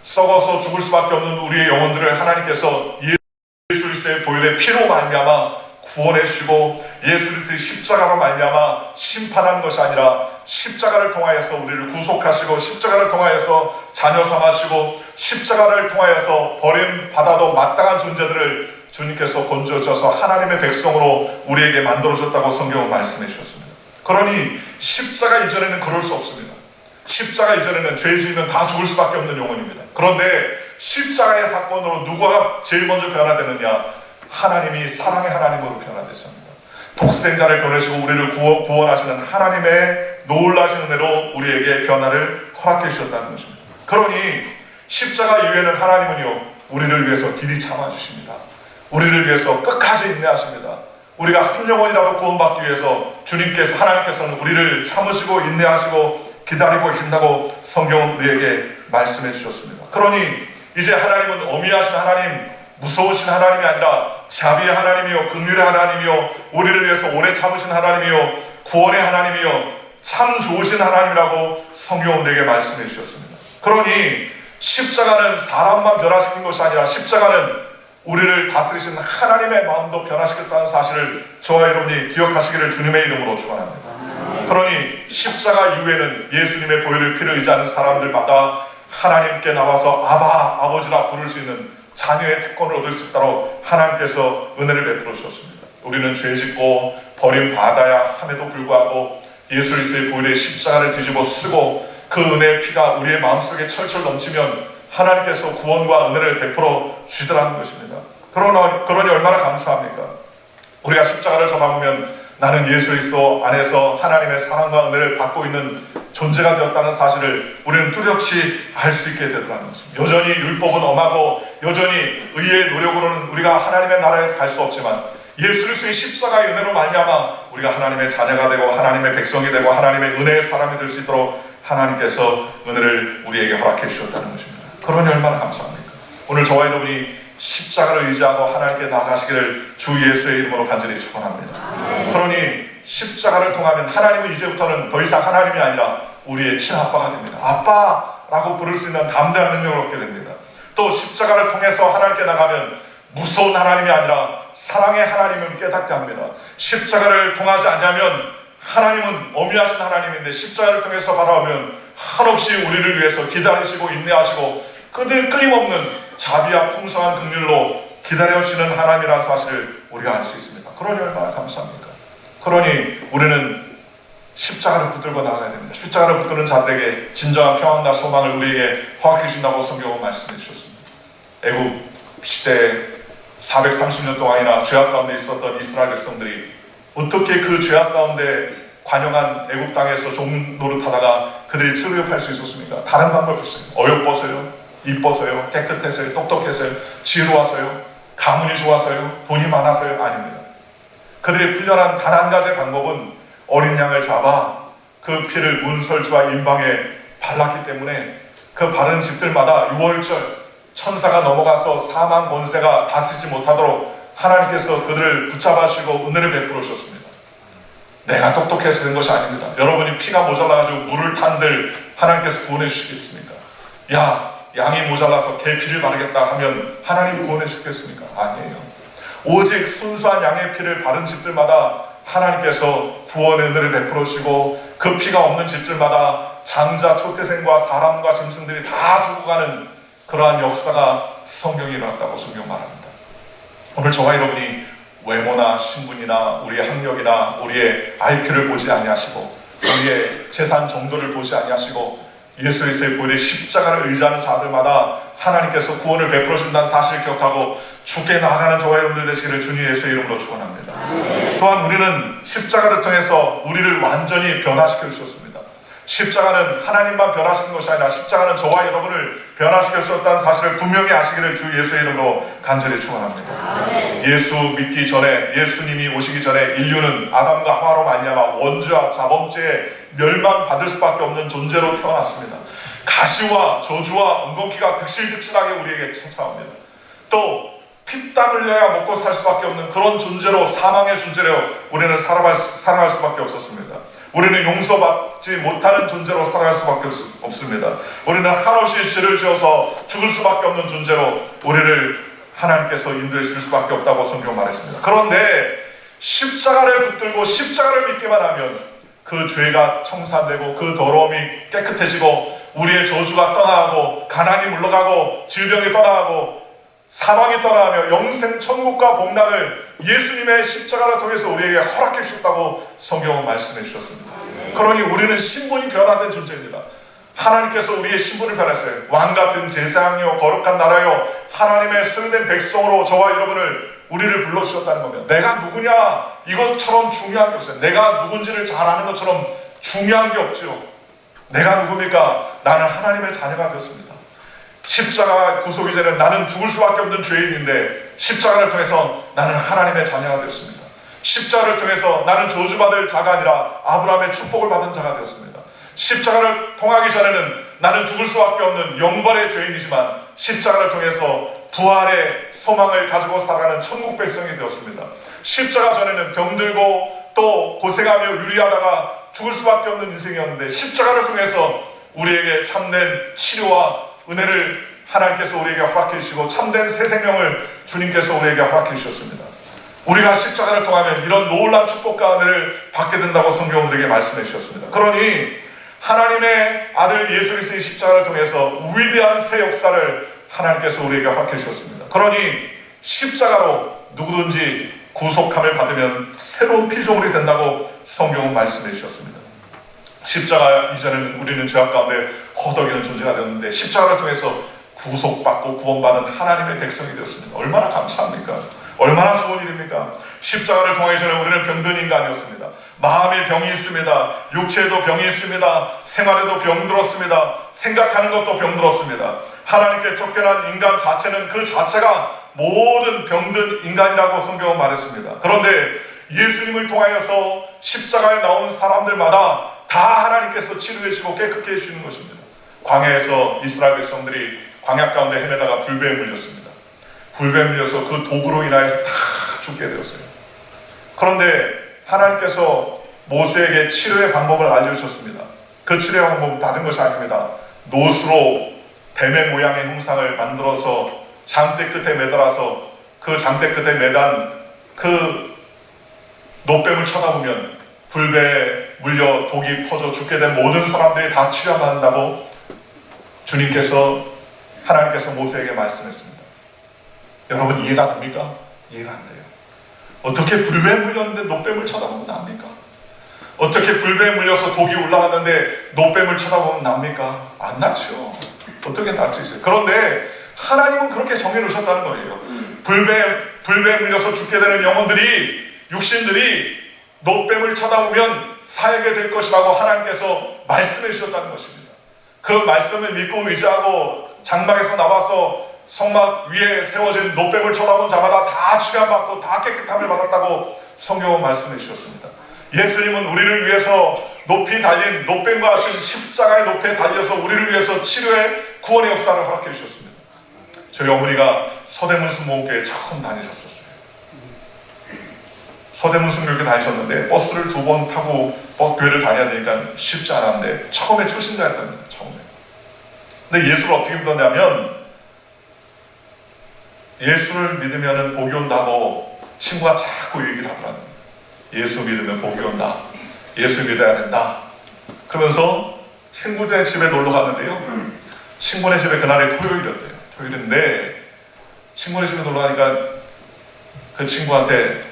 썩어서 죽을 수밖에 없는 우리의 영혼들을 하나님께서 예수 그리스도의 보혈의 피로 말미암아 구원해 주시고 예수 그리스도의 십자가로 말미암아 심판하는 것이 아니라 십자가를 통하여서 우리를 구속하시고 십자가를 통하여서 자녀 삼으시고 십자가를 통하여서 버림받아도 마땅한 존재들을 주님께서 건져줘서 하나님의 백성으로 우리에게 만들어줬다고 성경은 말씀해 주셨습니다. 그러니 십자가 이전에는 그럴 수 없습니다. 십자가 이전에는 죄 지으면 다 죽을 수밖에 없는 영혼입니다. 그런데 십자가의 사건으로 누가 제일 먼저 변화되느냐? 하나님이 사랑의 하나님으로 변화됐습니다. 독생자를 보내시고 우리를 구원하시는 하나님의 놀라신 은혜로 우리에게 변화를 허락해 주셨다는 것입니다. 그러니 십자가 이후에는 하나님은요, 우리를 위해서 길이 참아주십니다. 우리를 위해서 끝까지 인내하십니다. 우리가 한 영혼이라도 구원받기 위해서 주님께서, 하나님께서는 우리를 참으시고 인내하시고 기다리고 계신다고 성경은 우리에게 말씀해 주셨습니다. 그러니 이제 하나님은 어미하신 하나님, 무서우신 하나님이 아니라 자비의 하나님이요, 긍휼의 하나님이요, 우리를 위해서 오래 참으신 하나님이요, 구원의 하나님이요, 참 좋으신 하나님이라고 성경은 우리에게 말씀해 주셨습니다. 그러니 십자가는 사람만 변화시킨 것이 아니라 십자가는 우리를 다스리시는 하나님의 마음도 변화시켰다는 사실을 저와 여러분이 기억하시기를 주님의 이름으로 축원합니다. 그러니 십자가 이후에는 예수님의 보혈의 피를 의지하는 사람들마다 하나님께 나와서 아바, 아버지라 부를 수 있는 자녀의 특권을 얻을 수 있도록 하나님께서 은혜를 베풀어 주셨습니다. 우리는 죄짓고 버림받아야 함에도 불구하고 예수 그리스도의 보혈의 십자가를 뒤집어 쓰고 그 은혜의 피가 우리의 마음속에 철철 넘치면 하나님께서 구원과 은혜를 베풀어 주시더라는 것입니다. 그러니 얼마나 감사합니까? 우리가 십자가를 전하보면 나는 예수 그리스도 안에서 하나님의 사랑과 은혜를 받고 있는 존재가 되었다는 사실을 우리는 뚜렷이 알 수 있게 되더라는 것입니다. 여전히 율법은 엄하고 여전히 의의 노력으로는 우리가 하나님의 나라에 갈 수 없지만 예수 그리스도의 십자가의 은혜로 말미암아 우리가 하나님의 자녀가 되고 하나님의 백성이 되고 하나님의 은혜의 사람이 될 수 있도록 하나님께서 은혜를 우리에게 허락해 주셨다는 것입니다. 그러니 얼마나 감사합니까? 오늘 저와 여러분이 십자가를 의지하고 하나님께 나아가시기를 주 예수의 이름으로 간절히 축원합니다. 그러니 십자가를 통하면 하나님은 이제부터는 더 이상 하나님이 아니라 우리의 친아빠가 됩니다. 아빠라고 부를 수 있는 담대한 능력을 얻게 됩니다. 또 십자가를 통해서 하나님께 나가면 무서운 하나님이 아니라 사랑의 하나님을 깨닫게 합니다. 십자가를 통하지 않냐면 하나님은 어미하신 하나님인데 십자가를 통해서 바라보면 한없이 우리를 위해서 기다리시고 인내하시고 끊임없는 자비와 풍성한 긍휼로 기다려주시는 하나님이라는 사실을 우리가 알 수 있습니다. 그러니 얼마나 감사합니까? 그러니 우리는 십자가를 붙들고 나가야 됩니다. 십자가를 붙드는 자들에게 진정한 평안과 소망을 우리에게 허락해 주신다고 성경은 말씀해 주셨습니다. 애굽 시대에 430년 동안이나 죄악 가운데 있었던 이스라엘 백성들이 어떻게 그 죄악 가운데 관영한 애굽 땅에서 종 노릇하다가 그들이 출애굽할 수 있었습니까? 다른 방법이 없어요. 어여뻐서요, 이뻐서요, 깨끗해서요, 똑똑해서요, 지혜로워서요, 가문이 좋아서요, 돈이 많아서요? 아닙니다. 그들이 풀려난 단 한 가지의 방법은 어린 양을 잡아 그 피를 문설주와 임방에 발랐기 때문에 그 바른 집들마다 6월절 천사가 넘어가서 사망 권세가 다스리지 못하도록 하나님께서 그들을 붙잡아주시고 은혜를 베풀어 주셨습니다. 내가 똑똑해서 된 것이 아닙니다. 여러분이 피가 모자라가지고 물을 탄들 하나님께서 구원해 주시겠습니까? 양이 모자라서 개 피를 바르겠다 하면 하나님 구원해 주겠습니까? 아니에요. 오직 순수한 양의 피를 바른 집들마다 하나님께서 구원의 은혜를 베풀어 주시고 그 피가 없는 집들마다 장자, 초태생과 사람과 짐승들이 다 죽어가는 그러한 역사가 성경에 일어났다고 성경 말합니다. 오늘 저와 여러분이 외모나 신분이나 우리의 학력이나 우리의 IQ를 보지 아니하시고 우리의 재산 정도를 보지 아니하시고 예수 그리스도의 보혈의 십자가를 의지하는 자들마다 하나님께서 구원을 베풀어 준다는 사실을 기억하고 주께 나아가는 저와 여러분들 되시기를 주님 예수의 이름으로 축원합니다. 또한 우리는 십자가를 통해서 우리를 완전히 변화시켜 주셨습니다. 십자가는 하나님만 변화시킨 것이 아니라 십자가는 저와 여러분을 변화시켜 주셨다는 사실을 분명히 아시기를 주 예수의 이름으로 간절히 축원합니다. 예수 믿기 전에, 예수님이 오시기 전에 인류는 아담과 하와로 말미암아 원죄와 자범죄에 멸망받을 수밖에 없는 존재로 태어났습니다. 가시와 저주와 엉겅퀴가 득실득실하게 우리에게 찾아옵니다. 또 피땀 흘려야 먹고 살 수밖에 없는 그런 존재로, 사망의 존재로 우리는 살아갈 수밖에 없었습니다. 우리는 용서받지 못하는 존재로 살아갈 수밖에 없습니다. 우리는 한없이 죄를 지어서 죽을 수밖에 없는 존재로 우리를 하나님께서 인도해 줄 수밖에 없다고 성경 말했습니다. 그런데 십자가를 붙들고 십자가를 믿기만 하면 그 죄가 청산되고 그 더러움이 깨끗해지고 우리의 저주가 떠나가고 가난이 물러가고 질병이 떠나가고 사망이 떠나가며 영생 천국과 복락을 예수님의 십자가를 통해서 우리에게 허락해 주셨다고 성경은 말씀해 주셨습니다. 그러니 우리는 신분이 변화된 존재입니다. 하나님께서 우리의 신분을 변했어요. 왕같은 제사장이요 거룩한 나라요 하나님의 소유된 백성으로 저와 여러분을 우리를 불러주셨다는 겁니다. 내가 누구냐 이것처럼 중요한 게 없어요. 내가 누군지를 잘 아는 것처럼 중요한 게 없죠. 내가 누굽니까? 나는 하나님의 자녀가 되었습니다. 십자가 구속 이전에는 나는 죽을 수밖에 없는 죄인인데 십자가를 통해서 나는 하나님의 자녀가 되었습니다. 십자가를 통해서 나는 저주받을 자가 아니라 아브라함의 축복을 받은 자가 되었습니다. 십자가를 통하기 전에는 나는 죽을 수밖에 없는 영벌의 죄인이지만 십자가를 통해서 부활의 소망을 가지고 살아가는 천국 백성이 되었습니다. 십자가 전에는 병들고 또 고생하며 유리하다가 죽을 수밖에 없는 인생이었는데 십자가를 통해서 우리에게 참된 치료와 은혜를 하나님께서 우리에게 허락해 주시고 참된 새 생명을 주님께서 우리에게 허락해 주셨습니다. 우리가 십자가를 통하면 이런 놀라운 축복과 은혜를 받게 된다고 성경은 우리에게 말씀해 주셨습니다. 그러니 하나님의 아들 예수 그리스도의 십자가를 통해서 위대한 새 역사를 하나님께서 우리에게 허락해 주셨습니다. 그러니 십자가로 누구든지 구속함을 받으면 새로운 피조물이 된다고 성경은 말씀해 주셨습니다. 십자가 이전에는 우리는 죄악 가운데 허덕이는 존재가 되었는데 십자가를 통해서 구속받고 구원받은 하나님의 백성이 되었습니다. 얼마나 감사합니까? 얼마나 좋은 일입니까? 십자가를 통해 전에 우리는 병든 인간이었습니다. 마음에 병이 있습니다. 육체에도 병이 있습니다. 생활에도 병들었습니다. 생각하는 것도 병들었습니다. 하나님께 쫓겨난 인간 자체는 그 자체가 모든 병든 인간이라고 성경은 말했습니다. 그런데 예수님을 통하여서 십자가에 나온 사람들마다 다 하나님께서 치료해 주시고 깨끗게 해주시는 것입니다. 광야에서 이스라엘 백성들이 광야 가운데 헤매다가 불배에 물렸습니다. 불배에 물려서 그 독으로 인하여서 다 죽게 되었어요. 그런데 하나님께서 모세에게 치료의 방법을 알려주셨습니다. 그 치료의 방법은 다른 것이 아닙니다. 노수로 뱀의 모양의 형상을 만들어서 장대 끝에 매달아서 그 장대 끝에 매단 그 노뱀을 쳐다보면 불배에 물려 독이 퍼져 죽게 된 모든 사람들이 다 치료받는다고 하나님께서 모세에게 말씀했습니다. 여러분 이해가 됩니까? 이해가 안 돼요. 어떻게 불배에 물렸는데 노뱀을 쳐다보면 납니까? 어떻게 불배에 물려서 독이 올라갔는데 노뱀을 쳐다보면 납니까? 안 낫죠. 어떻게 날 수 있어요? 그런데 하나님은 그렇게 정해 놓으셨다는 거예요. 불배에 물려서 죽게 되는 영혼들이 육신들이 노뱀을 쳐다보면 살게 될 것이라고 하나님께서 말씀해 주셨다는 것입니다. 그 말씀을 믿고 의지하고 장막에서 나와서 성막 위에 세워진 노뱀을 쳐다본 자마다 다 치료받고 다 깨끗함을 받았다고 성경은 말씀해 주셨습니다. 예수님은 우리를 위해서 높이 달린 노뱀과 같은 십자가의 높이에 달려서 우리를 위해서 치료의 구원의 역사를 허락해 주셨습니다. 저희 어머니가 서대문 순복음교회에 처음 다니셨었어요. 서대문 순복음교회 다니셨는데 버스를 2번 타고 교회를 다녀야 되니까 쉽지 않았는데 처음에 초신자였답니다. 처음에. 근데 예수를 어떻게 믿었냐면 예수를 믿으면 복이 온다고 친구가 자꾸 얘기를 하더라고요. 예수 믿으면 복이 온다. 예수 믿어야 된다. 그러면서 친구네 집에 놀러 갔는데요. 친구네 집에 그날이 토요일이었대요. 토요일인데 친구네 집에 놀러 가니까 그 친구한테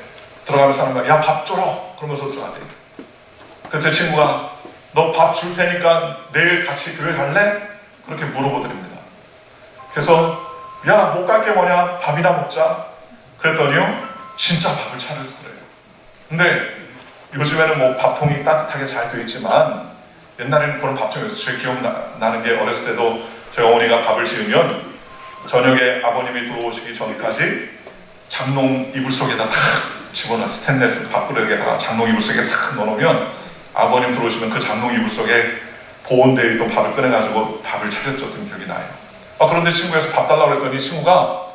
들어가면서 하는 거야. 야, 밥 줘라. 그러면서 들어가대요. 그래서 제 친구가 너 밥 줄 테니까 내일 같이 교회 갈래? 그렇게 물어보드립니다. 그래서 야, 못 갈 게 뭐냐? 밥이나 먹자. 그랬더니요, 진짜 밥을 차려주더래요. 근데 요즘에는 뭐 밥통이 따뜻하게 잘 되어 있지만 옛날에는 그런 밥통이 있었어요. 제 기억나는 게 어렸을 때도 저희 어머니가 밥을 지으면 저녁에 아버님이 들어오시기 전까지 장롱 이불 속에다 탁 집어넣어 스테인레스 밥그릇에다가 장롱 이불 속에 싹 넣어놓으면 아버님 들어오시면 그 장롱 이불 속에 보온되어 있던 밥을 꺼내가지고 밥을 차려줬던 기억이 나요. 그런데 친구에서 밥 달라고 그랬더니 친구가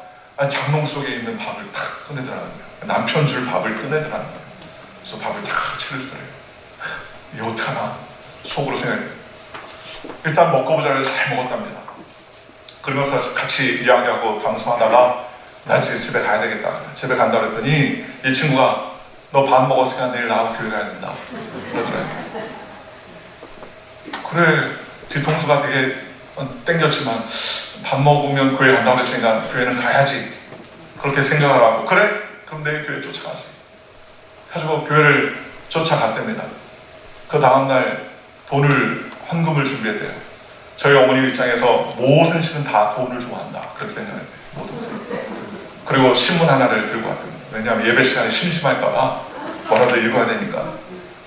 장롱 속에 있는 밥을 탁 꺼내더라는 거예요. 남편 줄 밥을 꺼내더라는 거예요. 그래서 밥을 탁 차려주더래요. 이거 어떡하나 속으로 생각해요. 일단 먹고 보자 해서 잘 먹었답니다. 그러면서 같이 이야기하고 방송하다가 나 집에 가야 되겠다. 집에 간다 그랬더니 이 친구가 너 밥 먹었으니까 내일 나하고 교회 가야 된다. 그러더래요. 그래 뒤통수가 되게 땡겼지만 밥 먹으면 교회 간다고 그랬으니까 교회는 가야지 그렇게 생각을 하고 그래? 그럼 내일 교회 쫓아가지 가지고 교회를 쫓아갔답니다. 그 다음날 돈을 헌금을 준비했대요. 저희 어머니 입장에서 모든 시는 다 돈을 좋아한다 그렇게 생각했대요. 모든 시. 그리고 신문 하나를 들고 왔답니다. 왜냐하면 예배 시간에 심심할까봐 뭐라도 읽어야 되니까.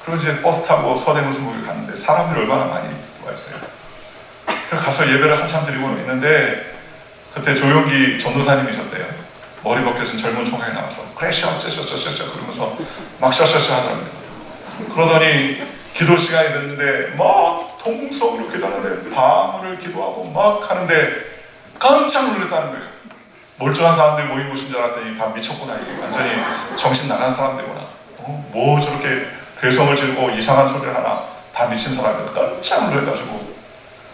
그리고 이제 버스 타고 서대문수목에 갔는데 사람들이 얼마나 많이 와 있어요. 그래서 가서 예배를 한참 드리고 있는데 그때 조용기 전도사님이셨대요. 머리 벗겨진 젊은 총각이 나와서 그래 셔셔셔셔셔 그러면서 막 셔셔셔 하더랍니다. 그러더니 기도 시간이 됐는데 막 통성으로 기도하는데 방언을 기도하고 막 하는데 깜짝 놀랐다는 거예요. 멀쩡한 사람들 모인 곳인 줄 알았더니 다 미쳤구나. 이게 완전히 정신 나간 사람들이구나. 뭐 저렇게 괴성을 지르고 이상한 소리를 하나. 다 미친 사람이 깜짝 놀라가지고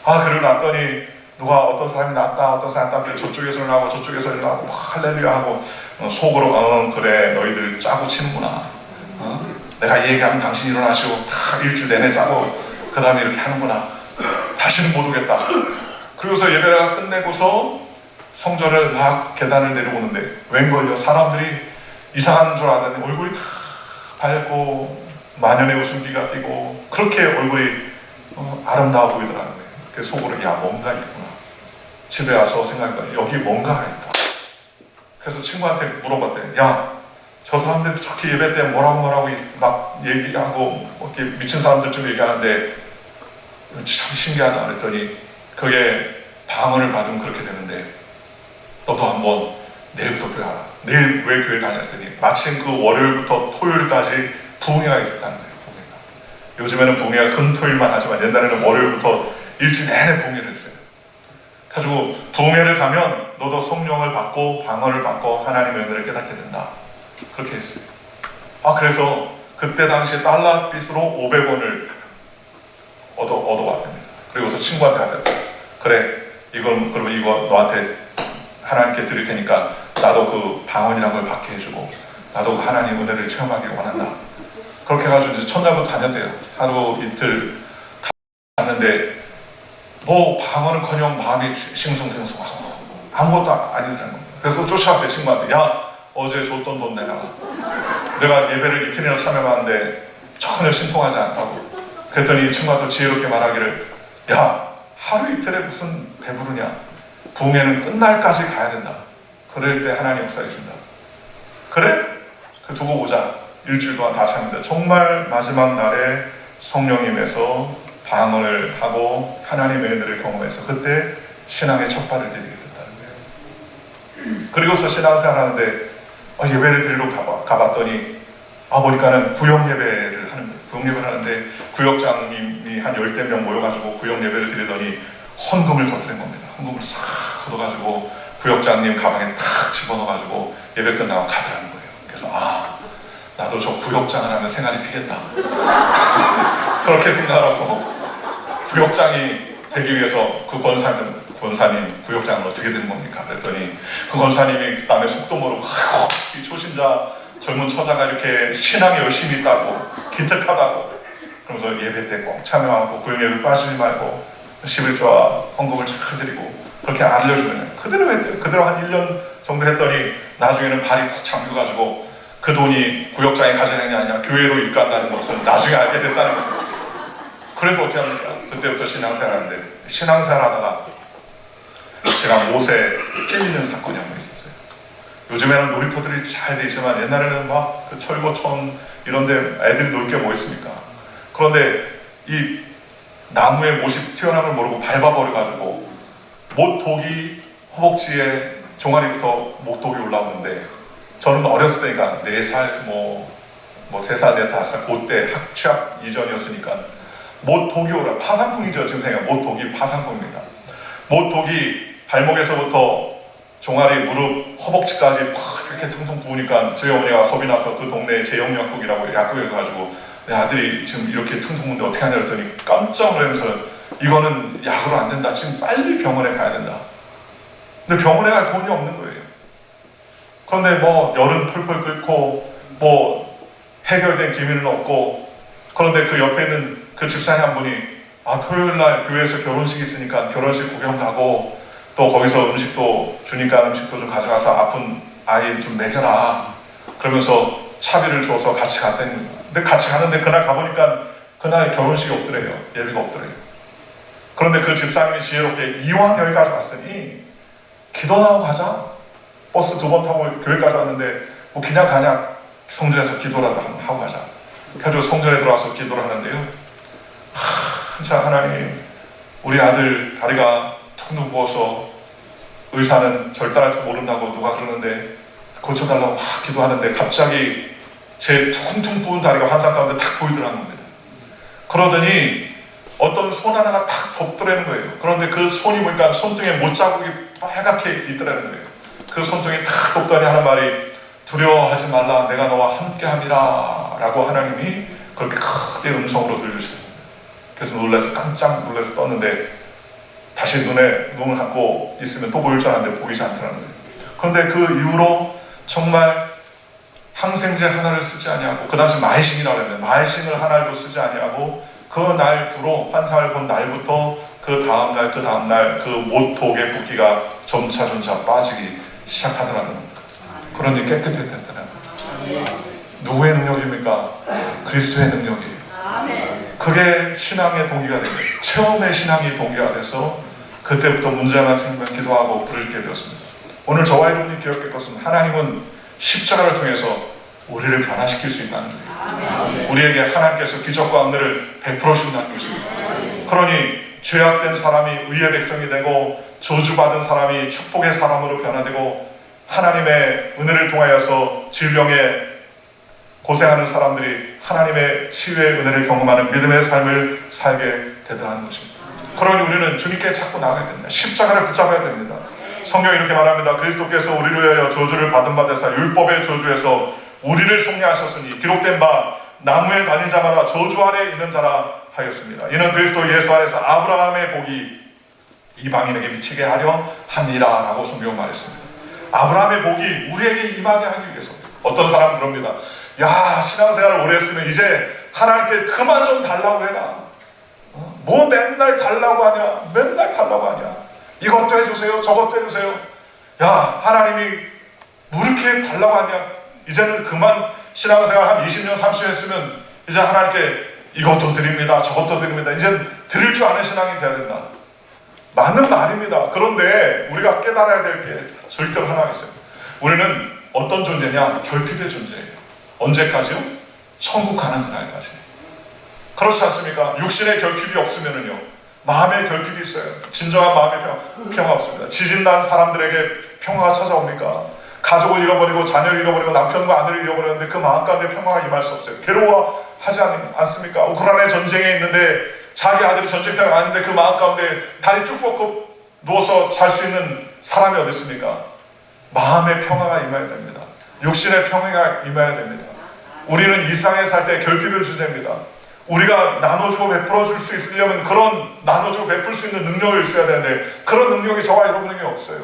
그러고 났더니 누가 어떤 사람이 낫다 어떤 사람이 낫다 저쪽에서 일어나고 저쪽에서 일어나고 막 할렐루야 하고 속으로 그래 너희들 짜고 치는구나. 내가 얘기하면 당신이 일어나시고 다 일주일 내내 짜고 그 다음에 이렇게 하는구나. 다시는 못 오겠다. 그러고서 예배가 끝내고서 성전을 막 계단을 내려오는데 웬걸요 사람들이 이상한 줄 알았더니 얼굴이 다 밝고 만연의 웃음기가 띄고 그렇게 얼굴이 아름다워 보이더라는 거예요. 그래서 속으로 야 뭔가 있구나. 집에 와서 생각해보니까 여기 뭔가가 있다. 그래서 친구한테 물어봤더니 야 저 사람들 저렇게 예배 때 뭐라고 막 얘기하고 이렇게 미친 사람들 좀 얘기하는데 참 신기하다 그랬더니 그게 방언을 받으면 그렇게 되는데 너도 한번 내일부터 교회 가라. 내일 왜 교회 가냐 했더니 마침 그 월요일부터 토요일까지 부흥회가 있었다는 거예요. 부흥회가. 요즘에는 부흥회가 금토일만 하지만 옛날에는 월요일부터 일주일 내내 부흥회를 했어요. 가지고 부흥회를 가면 너도 성령을 받고 방언을 받고 하나님의 은혜를 깨닫게 된다. 그렇게 했어요. 그래서 그때 당시 달러빚으로 500원을 얻어왔답니다. 그리고서 친구한테 하더라고요. 그래 그러면 이거 너한테 하나님께 드릴 테니까 나도 그 방언이라는 걸 받게 해주고 나도 그 하나님 은혜를 체험하길 원한다. 그렇게 해가지고 이제 첫날부터 다녔대요. 하루 이틀 갔는데 뭐 방언은커녕 마음이 싱숭생숭하고 아무것도 아니더라는 겁니다. 그래서 쫓아왔대 친구한테 야 어제 줬던 돈 내놔라. 내가 예배를 이틀이나 참여해봤는데 전혀 신통하지 않다고. 그랬더니 이 친구가 또 지혜롭게 말하기를 야 하루 이틀에 무슨 배부르냐. 부흥회는 끝날까지 가야 된다. 그럴 때 하나님 역사해 준다. 그래? 그 두고 보자. 일주일 동안 다 참는데 정말 마지막 날에 성령님에서 방언을 하고 하나님의 은혜를 경험해서 그때 신앙의 첫 발을 디디게 된다는 거예요. 그리고서 신앙생활 하는데 예배를 드리러 가봤더니 보니까는 구역 예배를 하는 거예요. 구역 예배를 하는데 구역장님이 한 10대 명 모여가지고 구역 예배를 드리더니 헌금을 터뜨린 겁니다. 헌금을 싹 걷어가지고 구역장님 가방에 탁 집어넣어가지고 예배 끝나고 가더라는 거예요. 그래서 나도 저 구역장을 하면 생활이 피겠다. 그렇게 생각하고 구역장이 되기 위해서 그 권사님 구역장은 어떻게 되는 겁니까? 그랬더니 그 권사님이 그 다음에 속도 모르고 이 초신자 젊은 처자가 이렇게 신앙에 열심히 있다고 기특하다고 그러면서 예배 때 꼭 참여하고 구역 예배 빠지지 말고 11조와 헌금을 잘 드리고 그렇게 알려주면 그대로 했대요. 그대로 한 1년 정도 했더니 나중에는 발이 푹 잠겨가지고 그 돈이 구역장에 가져가는 게 아니라 교회로 입간다는 것을 나중에 알게 됐다는 거예요. 그래도 어떻게 합니까? 그때부터 신앙생활 하는데 신앙생활 하다가 제가 못에 찔리는 사건이 한 번 있었어요. 요즘에는 놀이터들이 잘 돼 있지만 옛날에는 막 그 철거촌 이런데 애들이 놀 게 뭐 있습니까? 그런데 이 나무에 못이 튀어나온 걸 모르고 밟아버려가지고 못독이 허벅지에 종아리부터 목독이 올라오는데 저는 어렸을 때니까 4살 뭐 3살 4살 그때 취학 이전이었으니까 못독이 오라 파상풍이죠. 지금 생각해 못독이 파상풍입니다. 못독이 발목에서부터 종아리, 무릎, 허벅지까지 팍 이렇게 퉁퉁 부으니까 저희 어머니가 겁이 나서 그 동네에 제형약국이라고 약국에 가가지고 내 아들이 지금 이렇게 퉁퉁 부는데 어떻게 하냐 그랬더니 깜짝 놀라면서 이거는 약으로 안 된다. 지금 빨리 병원에 가야 된다. 근데 병원에 갈 돈이 없는 거예요. 그런데 뭐 열은 펄펄 끓고 뭐 해결된 기미는 없고 그런데 그 옆에 있는 그 집사님 한 분이 토요일 날 교회에서 결혼식 있으니까 결혼식 구경 가고 또 거기서 음식도 주니까 음식도 좀 가져가서 아픈 아이 좀 먹여라. 그러면서 차비를 줘서 같이 갔다는 거예요. 근데 같이 가는데 그날 가보니까 그날 결혼식이 없더래요. 예배가 없더래요. 그런데 그 집사님이 지혜롭게 이왕 여기까지 왔으니 기도나 하고 가자. 버스 2번 타고 교회까지 왔는데 뭐 그냥 가냐. 성전에서 기도라도 한번 하고 가자. 그래서 성전에 들어와서 기도를 하는데요. 한참 하나님, 우리 아들 다리가 툭 누워서 의사는 절단할 줄 모른다고 누가 그러는데 고쳐달라고 막 기도하는데 갑자기 제 퉁퉁 부은 다리가 환상 가운데 탁 보이더라는 겁니다. 그러더니 어떤 손 하나가 탁 덮더라는 거예요. 그런데 그 손이 보니까 손등에 못자국이 빨갛게 있더라는 거예요. 그 손등에 탁 덮더니 하는 말이 두려워하지 말라, 내가 너와 함께함이라 라고 하나님이 그렇게 크게 음성으로 들려주시더라고요. 그래서 놀라서 깜짝 놀라서 떴는데 다시 눈을 감고 있으면 또 보일 줄 알았는데 보이지 않더라는 거예요. 그런데 그 이후로 정말 항생제 하나를 쓰지 아니하고, 그 당시 마이신이라고 했는데 마이신을 하나도 쓰지 아니하고 그 날부로 환상을 본 날부터 그 다음날 그 못독의 붓기가 점차 빠지기 시작하더라는 겁니다. 그러니 깨끗해졌다는 누구의 능력입니까? 그리스도의 능력이에요. 그게 신앙의 동기가 됩니다. 처음에 신앙이 동기가 돼서 그때부터 문제만 생기면 기도하고 부르짖게 되었습니다. 오늘 저와 여러분이 기억할 것은 하나님은 십자가를 통해서 우리를 변화시킬 수 있다는 거예요. 우리에게 하나님께서 기적과 은혜를 베풀어 주신다는 것입니다. 그러니 죄악된 사람이 의의 백성이 되고 저주받은 사람이 축복의 사람으로 변화되고 하나님의 은혜를 통하여서 질병에 고생하는 사람들이 하나님의 치유의 은혜를 경험하는 믿음의 삶을 살게 되더라는 것입니다. 그러니 우리는 주님께 자꾸 나가야 됩니다. 십자가를 붙잡아야 됩니다. 성경이 이렇게 말합니다. 그리스도께서 우리를 위하여 저주를 받은 바 되사 율법의 저주에서 우리를 승리하셨으니 기록된 바 나무에 달린 자마다 저주 아래 있는 자라 하였습니다. 이는 그리스도 예수 안에서 아브라함의 복이 이방인에게 미치게 하려 함이라 라고 성경은 말했습니다. 아브라함의 복이 우리에게 임하게 하기 위해서. 어떤 사람은 그럽니다. 야, 신앙생활을 오래 했으면 이제 하나님께 그만 좀 달라고 해라. 뭐 맨날 달라고 하냐, 맨날 달라고 하냐, 이것도 해주세요, 저것도 해주세요. 야, 하나님이 뭐 이렇게 달라고 하냐, 이제는 그만 신앙생활 한 20년 30년 했으면 이제 하나님께 이것도 드립니다, 저것도 드립니다, 이제 드릴 줄 아는 신앙이 돼야 된다. 맞는 말입니다. 그런데 우리가 깨달아야 될 게 절대로 하나 있어요. 우리는 어떤 존재냐? 결핍의 존재예요. 언제까지요? 천국 가는 그날까지. 그렇지 않습니까? 육신의 결핍이 없으면은요, 마음의 결핍이 있어요. 진정한 마음의 평화 없습니다. 지진난 사람들에게 평화가 찾아옵니까? 가족을 잃어버리고 자녀를 잃어버리고 남편과 아내를 잃어버렸는데 그 마음 가운데 평화가 임할 수 없어요. 괴로워하지 않습니까? 우크라이나 전쟁에 있는데 자기 아들이 전쟁터에 가는데 그 마음 가운데 다리 쭉 뻗고 누워서 잘 수 있는 사람이 어디 있습니까? 마음의 평화가 임해야 됩니다. 육신의 평화가 임해야 됩니다. 우리는 일상에 살 때 결핍의 주제입니다. 우리가 나눠주고 베풀어 줄 수 있으려면 그런 나눠주고 베풀 수 있는 능력을 있어야 되는데 그런 능력이 저와 여러분에게 없어요.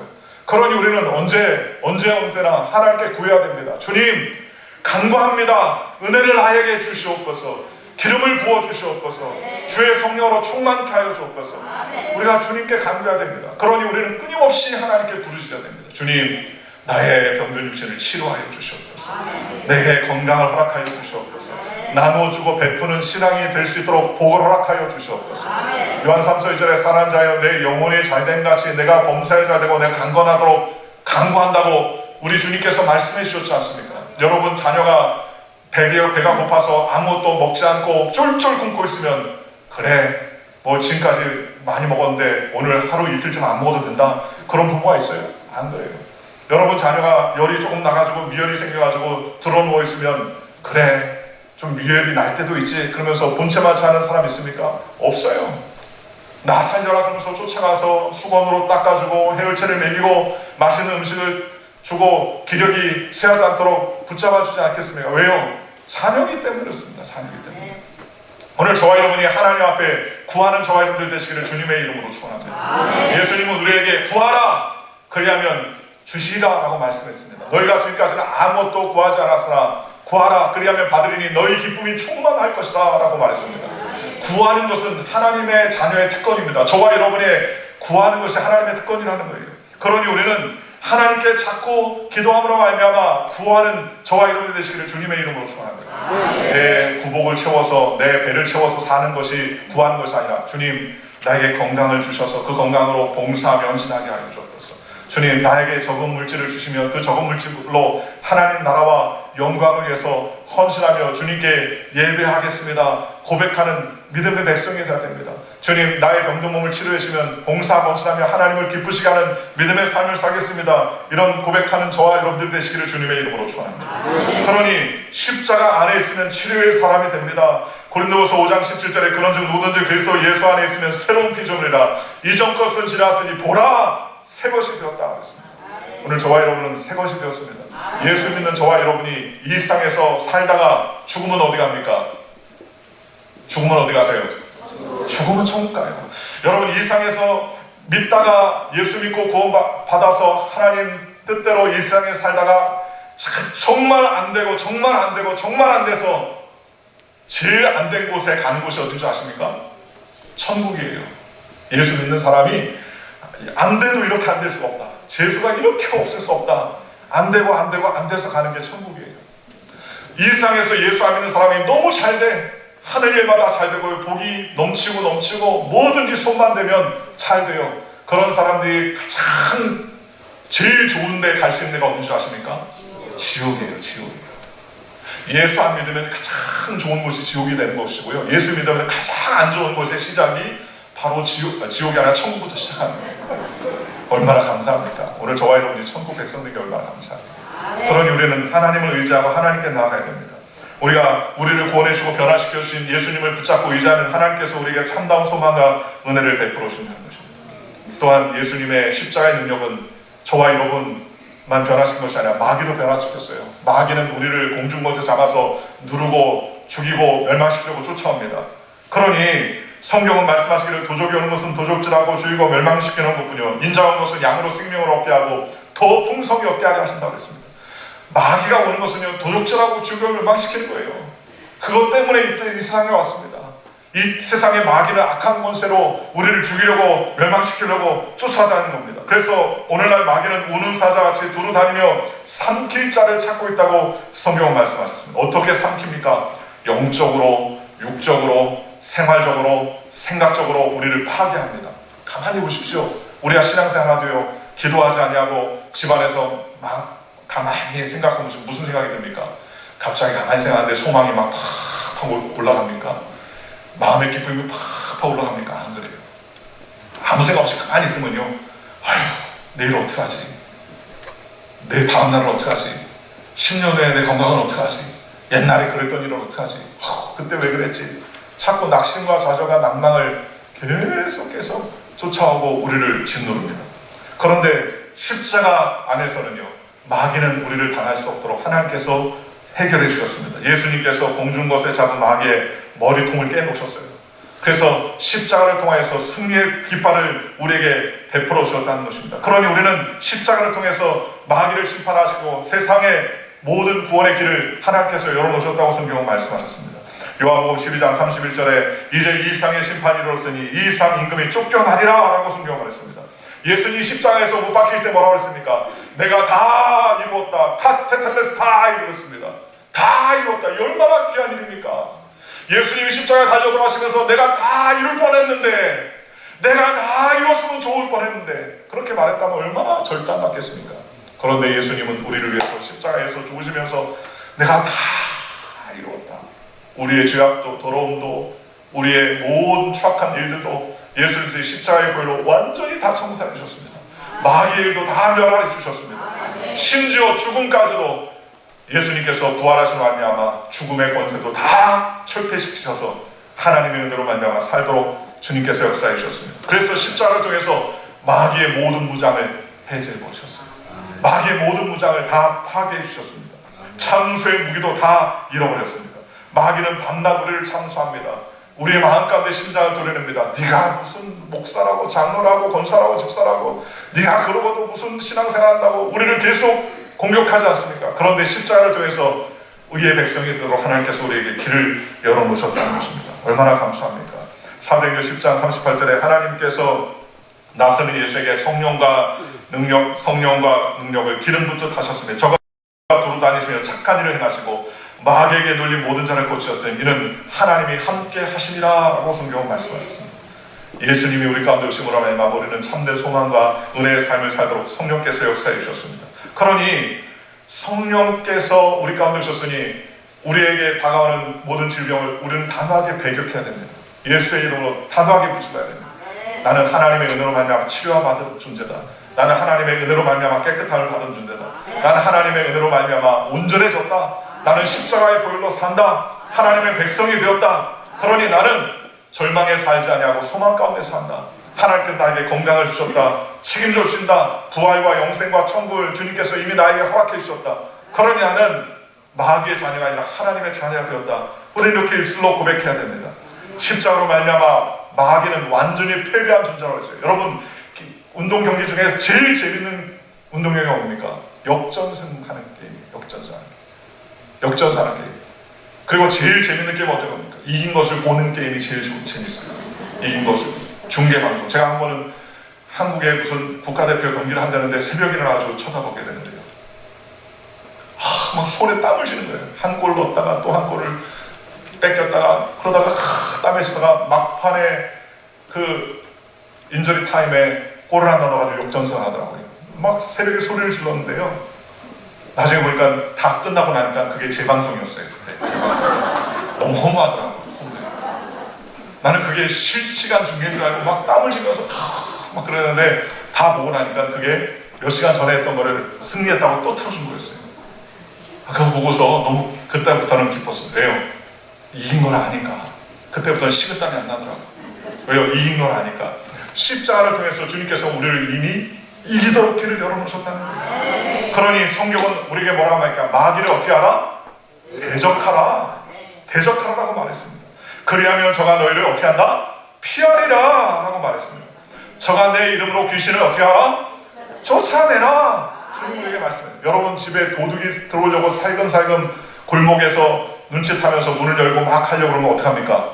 그러니 우리는 언제 어느 때나 하나님께 구해야 됩니다. 주님, 간구합니다. 은혜를 나에게 주시옵소서. 기름을 부어 주시옵소서. 주의 성령으로 충만케 하여 주옵소서. 우리가 주님께 간구해야 됩니다. 그러니 우리는 끊임없이 하나님께 부르셔야 됩니다. 주님, 나의 병든 육신을 치료하여 주시옵소서. 내게 건강을 허락하여 주시옵소서. 나눠주고 베푸는 신앙이 될 수 있도록 복을 허락하여 주시옵소서. 요한 3서 2절에 사랑하는 자여, 내 영혼이 잘된 같이 내가 범사에 잘되고 내가 강건하도록 간구한다고 우리 주님께서 말씀해 주셨지 않습니까? 여러분 자녀가 배가 고파서 아무것도 먹지 않고 쫄쫄 굶고 있으면, 그래 뭐 지금까지 많이 먹었는데 오늘 하루 이틀쯤 안 먹어도 된다, 그런 부모가 있어요? 안 그래요. 여러분 자녀가 열이 조금 나가지고 미열이 생겨가지고 들어누워 있으면, 그래 좀 미열이 날 때도 있지, 그러면서 본체만 차는 사람 있습니까? 없어요. 나 살려라 그러면서 쫓아가서 수건으로 닦아주고 해열제를 먹이고 맛있는 음식을 주고 기력이 쇠하지 않도록 붙잡아주지 않겠습니까? 왜요? 자녀이기 때문에 그렇습니다. 자녀이기 때문에. 오늘 저와 여러분이 하나님 앞에 구하는 저와 여러분들 되시기를 주님의 이름으로 축원합니다. 예수님은 우리에게 구하라, 그리하면 주시라 라고 말씀했습니다. 너희가 지금까지는 아무것도 구하지 않았으나 구하라, 그리하면 받으리니 너희 기쁨이 충만할 것이다 라고 말했습니다. 구하는 것은 하나님의 자녀의 특권입니다. 저와 여러분의 구하는 것이 하나님의 특권이라는 거예요. 그러니 우리는 하나님께 자꾸 기도함으로 말미암아 구하는 저와 여러분이 되시기를 주님의 이름으로 축원합니다. 내 구복을 채워서 내 배를 채워서 사는 것이 구하는 것이 아니라 주님 나에게 건강을 주셔서 그 건강으로 봉사하며 헌신하게 하여 주옵소서. 주님 나에게 적은 물질을 주시면 그 적은 물질로 하나님 나라와 영광을 위해서 헌신하며 주님께 예배하겠습니다 고백하는 믿음의 백성이 되어야 됩니다. 주님 나의 병든 몸을 치료해 주시면 봉사하고 헌신하며 하나님을 기쁘시게 하는 믿음의 삶을 살겠습니다. 이런 고백하는 저와 여러분들 되시기를 주님의 이름으로 축원합니다. 그러니 십자가 안에 있으면 치료의 사람이 됩니다. 고린도후서 5장 17절에 그런즉 누구든지 그리스도 예수 안에 있으면 새로운 피조물이라 이전 것은 지났으니 보라 새 것이 되었다 하겠습니다. 오늘 저와 여러분은 새 것이 되었습니다. 예수 믿는 저와 여러분이 이 일상에서 살다가 죽으면 어디 갑니까? 죽으면 어디 가세요? 죽으면 천국 가요. 여러분 일상에서 믿다가 예수 믿고 구원받아서 하나님 뜻대로 일상에 살다가 정말 안 되고 정말 안 되고 정말 안 돼서 제일 안 된 곳에 가는 곳이 어딘 줄 아십니까? 천국이에요. 예수 믿는 사람이 안 돼도 이렇게 안 될 수가 없다. 재수가 이렇게 없을 수 없다. 안 되고 안 되고 안 돼서 가는 게 천국이에요. 일상에서 예수 안 믿는 사람이 너무 잘 돼. 하늘 일마다 잘 되고 복이 넘치고 뭐든지 손만 대면 잘 돼요. 그런 사람들이 가장 제일 좋은 데 갈 수 있는 데가 어딘지 아십니까? 지옥이에요. 지옥이에요. 예수 안 믿으면 가장 좋은 곳이 지옥이 되는 것이고요. 예수 믿으면 가장 안 좋은 곳의 시작이 바로 지옥이 아니라 천국부터 시작하는 거예요. 얼마나 감사합니까? 오늘 저와 여러분이 천국 백성되기 얼마나 감사합니까? 그러니 우리는 하나님을 의지하고 하나님께 나아가야 됩니다. 우리가 우리를 구원해주고 변화시켜 주신 예수님을 붙잡고 의지하는 하나님께서 우리에게 참다운 소망과 은혜를 베풀어 주신다는 것입니다. 또한 예수님의 십자가의 능력은 저와 여러분만 변화시킨 것이 아니라 마귀도 변화시켰어요. 마귀는 우리를 공중곳에 잡아서 누르고 죽이고 멸망시키려고 쫓아옵니다. 그러니 성경은 말씀하시기를 도적이 오는 것은 도적질하고 죽이고 멸망시키는 것뿐이요 인자가 온 것은 양으로 생명을 얻게 하고 더 풍성히 얻게 하게 하신다고 했습니다. 마귀가 오는 것은요 도적질하고 죽이고 멸망시키는 거예요. 그것 때문에 이 세상에 왔습니다. 이 세상의 마귀는 악한 권세로 우리를 죽이려고 멸망시키려고 쫓아다니는 겁니다. 그래서 오늘날 마귀는 우는 사자같이 두루 다니며 삼킬 자를 찾고 있다고 성경은 말씀하셨습니다. 어떻게 삼킵니까? 영적으로, 육적으로, 생활적으로, 생각적으로 우리를 파괴합니다. 가만히 보십시오. 우리가 신앙생활 하도요 기도하지 아니하고 집안에서 막 가만히 생각하면 무슨 생각이 듭니까? 갑자기 가만히 생각하는데 소망이 막 팍 올라갑니까? 마음의 기쁨이 팍 올라갑니까? 안 그래요. 아무 생각 없이 가만히 있으면요 아휴 내일 어떡하지? 내 다음날은 어떡하지? 10년 후에 내 건강은 어떡하지? 옛날에 그랬던 일은 어떡하지? 그때 왜 그랬지? 자꾸 낙심과 좌절과 낭망을 계속 쫓아오고 우리를 짓누릅니다. 그런데 십자가 안에서는요 마귀는 우리를 당할 수 없도록 하나님께서 해결해 주셨습니다. 예수님께서 공중것에 잡은 마귀의 머리통을 깨놓으셨어요. 그래서 십자가를 통하여서 승리의 깃발을 우리에게 베풀어 주셨다는 것입니다. 그러니 우리는 십자가를 통해서 마귀를 심판하시고 세상의 모든 구원의 길을 하나님께서 열어놓으셨다고 성경은 말씀하셨습니다. 요한복음 12장 31절에 이제 이 세상의 심판이 이르렀으니 이 세상 임금이 쫓겨나리라 라고 성경을 했습니다. 예수님이 십자가에서 못 박힐 때 뭐라고 했습니까? 내가 다 이루었다. 테텔레스 다 이루었습니다. 다 이루었다. 얼마나 귀한 일입니까? 예수님이 십자가에 달려 돌아가시면서 내가 다 이룰 뻔했는데 내가 다 이뤘으면 좋을 뻔했는데 그렇게 말했다면 얼마나 절단받겠습니까? 그런데 예수님은 우리를 위해서 십자가에서 죽으시면서 내가 다 이루었다. 우리의 죄악도 더러움도 우리의 모든 추악한 일들도 예수 그리스도의 십자가의 보혈로 완전히 다 청산해 주셨습니다. 마귀의 일도 다 멸하여 주셨습니다. 심지어 죽음까지도 예수님께서 부활하신 말미암아 죽음의 권세도 다 철폐시키셔서 하나님의 은혜로 말미암아 살도록 주님께서 역사해 주셨습니다. 그래서 십자가를 통해서 마귀의 모든 무장을 해제해 버리셨어요. 마귀의 모든 무장을 다 파괴해 주셨습니다. 참수의 무기도 다 잃어버렸습니다. 마귀는 밤낮 우리를 참수합니다. 우리의 마음 가운데 심장을 도려냅니다. 네가 무슨 목사라고 장로라고 권사라고 집사라고 네가 그러고도 무슨 신앙생활 한다고 우리를 계속 공격하지 않습니까? 그런데 십자가를 통해서 의의 백성이 되도록 하나님께서 우리에게 길을 열어놓으셨다는 것입니다. 얼마나 감사합니까? 사도행전 10장 38절에 하나님께서 나서는 예수에게 성령과 능력을 기름 붓듯 하셨으며 저가 두루 다니시며 착한 일을 행하시고 마귀에게 눌린 모든 자를 고치셨으니 이는 하나님이 함께 하심이라 라고 성경은 말씀하셨습니다. 예수님이 우리 가운데 오심으로 말미암아 우리는 참된 소망과 은혜의 삶을 살도록 성령께서 역사해 주셨습니다. 그러니 성령께서 우리 가운데 오셨으니 우리에게 다가오는 모든 질병을 우리는 단호하게 배격해야 됩니다. 예수의 이름으로 단호하게 붙잡아야 됩니다. 나는 하나님의 은혜로 말미암아 치료받은 존재다. 나는 하나님의 은혜로 말미암아 깨끗함을 받은 존재다. 나는 하나님의 은혜로 말미암아 온전해졌다. 나는 십자가의 보혈로 산다. 하나님의 백성이 되었다. 그러니 나는 절망에 살지 아니하고 소망 가운데 산다. 하나님께서 나에게 건강을 주셨다. 책임져 주신다. 부활과 영생과 천국을 주님께서 이미 나에게 허락해 주셨다. 그러니 나는 마귀의 자녀가 아니라 하나님의 자녀가 되었다. 우리는 이렇게 입술로 고백해야 됩니다. 십자가로 말미암아 마귀는 완전히 패배한 존재라고 했어요. 여러분, 운동 경기 중에서 제일 재밌는 운동 경기가 뭡니까? 역전승하는 게임이에요. 역전사하는 게임. 그리고 제일 재밌는 게임은 어떤 겁니까? 이긴 것을 보는 게임이 제일 재밌어요. 이긴 것을. 중계방송. 제가 한 번은 한국의 무슨 국가대표 경기를 한다는데 새벽에 일어나서 쳐다보게 되는데요. 막 손에 땀을 쥐는 거예요. 한 골 넣었다가 또 한 골을 뺏겼다가 그러다가 땀을 쥐다가 막판에 그 인저리 타임에 골을 하나 넣어가지고 역전승하더라고요. 막 새벽에 소리를 질렀는데요. 나중에 보니까 다 끝나고 나니까 그게 재방송이었어요. 그때 재방송. 너무 허무하더라고요. 나는 그게 실시간 중계인 줄 알고 막 땀을 쥐면서 막 그러는데 다 보고 나니까 그게 몇 시간 전에 했던 거를 승리했다고 또 틀어준 거였어요. 그거 보고서 너무 그때부터는 기뻤어요. 왜요? 이긴 걸 아니까. 그때부터는 식은땀이 안 나더라고요. 왜요? 이긴 걸 아니까. 십자가를 통해서 주님께서 우리를 이미 이기도록 길을 열어놓으셨다는 거예요. 그러니 성경은 우리에게 뭐라고 말할까? 마귀를 어떻게 하라? 대적하라. 대적하라고 말했습니다. 그리하면 저가 너희를 어떻게 한다? 피하리라 라고 말했습니다. 저가 내 이름으로 귀신을 어떻게 하라? 쫓아내라. 주님 우리에게 말씀해요. 여러분 집에 도둑이 들어오려고 살금살금 골목에서 눈치타면서 문을 열고 막 하려고 그러면 어떡합니까?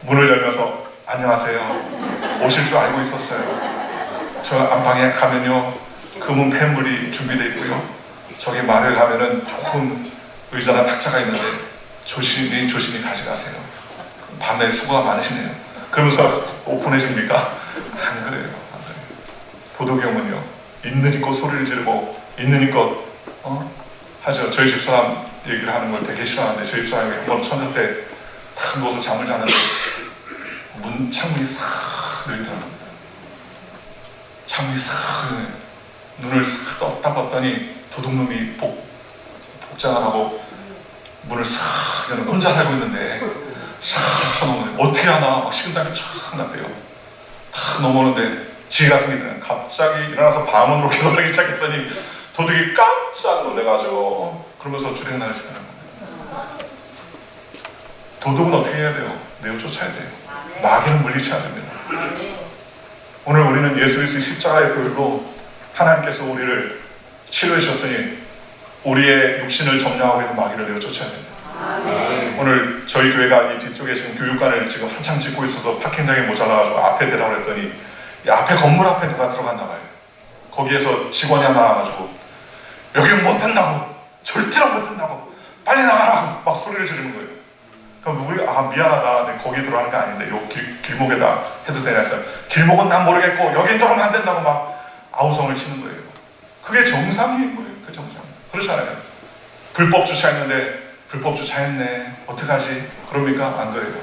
문을 열면서 안녕하세요. 오실 줄 알고 있었어요. 저 안방에 가면요 금은 폐물이 준비되어 있고요. 저기 말을 가면은 좋은 의자나 탁자가 있는데 조심히 가져가세요. 밤에 수고가 많으시네요. 그러면서 오픈해 줍니까? 안 그래요. 안 그래요. 도둑이 오면요 있는 힘껏 소리를 지르고 있는 힘껏 하죠. 저희 집사람 얘기를 하는 걸 되게 싫어하는데 저희 집사람이 한번 처녀 때탁 누워서 잠을 자는데 창문이 싹 열리더랍니다. 창문이 싹 눈을 싹 떴더니 도둑놈이 복장을 하고 문을 싹 여는 혼자 살고 있는데 싹 넘어오는데 어떻게 하나 막 식은땀이 쫙 났대요. 탁 넘어오는데 지혜가 생기더라고요. 갑자기 일어나서 방언으로 계속 하기 시작했더니 도둑이 깜짝 놀래가지고 그러면서 주랭나를 쓰는 겁니다. 도둑은 어떻게 해야 돼요? 내어 쫓아야 돼요. 마귀는 물리쳐야 됩니다. 오늘 우리는 예수 그리스도의 십자가의 보혈로 하나님께서 우리를 치료해 주셨으니 우리의 육신을 점령하고 있는 마귀를 내어 쫓아야 됩니다. 오늘 저희 교회가 이 뒤쪽에 지금 교육관을 지금 한창 짓고 있어서 파킹장이 모자라가지고 앞에 대라고 했더니 이 앞에 건물 앞에 누가 들어갔나 봐요. 거기에서 직원이 하나 나와가지고 여긴 못 된다고, 절대로 못 된다고, 빨리 나가라고 막 소리를 지르는 거예요. 그럼 우리가 미안하다, 내가 거기 들어가는 게 아닌데 요 길목에다 해도 되냐 했더니 길목은 난 모르겠고 여기 들어가면 안 된다고 막 아우성을 치는 거예요. 그게 정상인 거예요. 그 정상. 그렇잖아요. 불법 주차했는데 불법 주차했네, 어떡하지? 그럽니까? 안 그래요.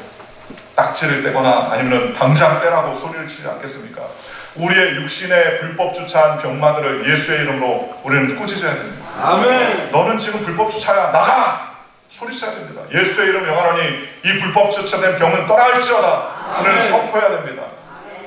딱지를 떼거나 아니면 당장 빼라고 소리를 치지 않겠습니까? 우리의 육신에 불법 주차한 병마들을 예수의 이름으로 우리는 꾸짖어야 됩니다. 아멘. 너는 지금 불법 주차야, 나가! 소리쳐야 됩니다. 예수의 이름 명하노니 이 불법 주차된 병은 떠나갈지어다. 우리는 선포해야 됩니다.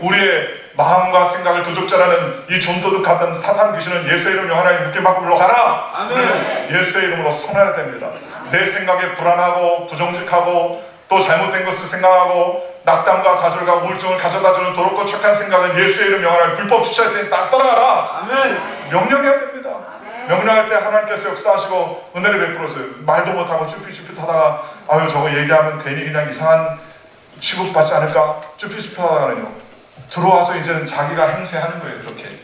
우리의 마음과 생각을 도적질하는 이 존도둑 같은 사탄 귀신은 예수의 이름 명하노니 묶임 밖으로 물러가라. 아멘. 예수의 이름으로 선언해야 됩니다. 내 생각에 불안하고 부정직하고 또 잘못된 것을 생각하고 낙담과 좌절과 우울증을 가져다주는 더럽고 착한 생각은 예수의 이름 명하노니 불법 주차했으니 딱 떠나가라. 아멘. 명령해야 됩니다. 명령할 때 하나님께서 역사하시고 은혜를 베풀어서요. 말도 못하고 쭈삣쭈삣 하다가 아유 저거 얘기하면 괜히 그냥 이상한 취급받지 않을까 쭈뼛쭈뼛하다가는요 들어와서 이제는 자기가 행세하는 거예요. 그렇게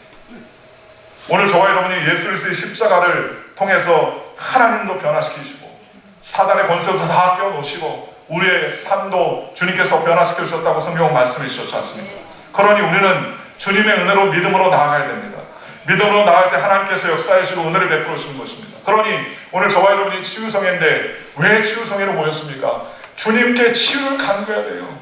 오늘 저와 여러분이 예수 그리스도의 십자가를 통해서 하나님도 변화시키시고 사단의 권세도 다 껴놓으시고 우리의 삶도 주님께서 변화시켜 주셨다고 성경은 말씀해 주셨지 않습니까? 그러니 우리는 주님의 은혜로 믿음으로 나아가야 됩니다. 믿음으로 나아갈 때 하나님께서 역사해 주시고 은혜를 베풀어 주시는 것입니다. 그러니 오늘 저와 여러분이 치유성회인데 왜 치유성회로 모였습니까? 주님께 치유를 간구해야 돼요.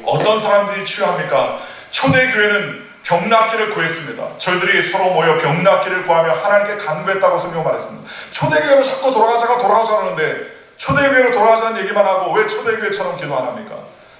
어떤 사람들이 치유합니까? 초대교회는 병 낫기를 구했습니다. 저희들이 서로 모여 병 낫기를 구하며 하나님께 간구했다고 성경 말했습니다. 초대교회로 자꾸 돌아가자는데 초대교회로 돌아가자는 얘기만 하고 왜 초대교회처럼 기도 안 합니까?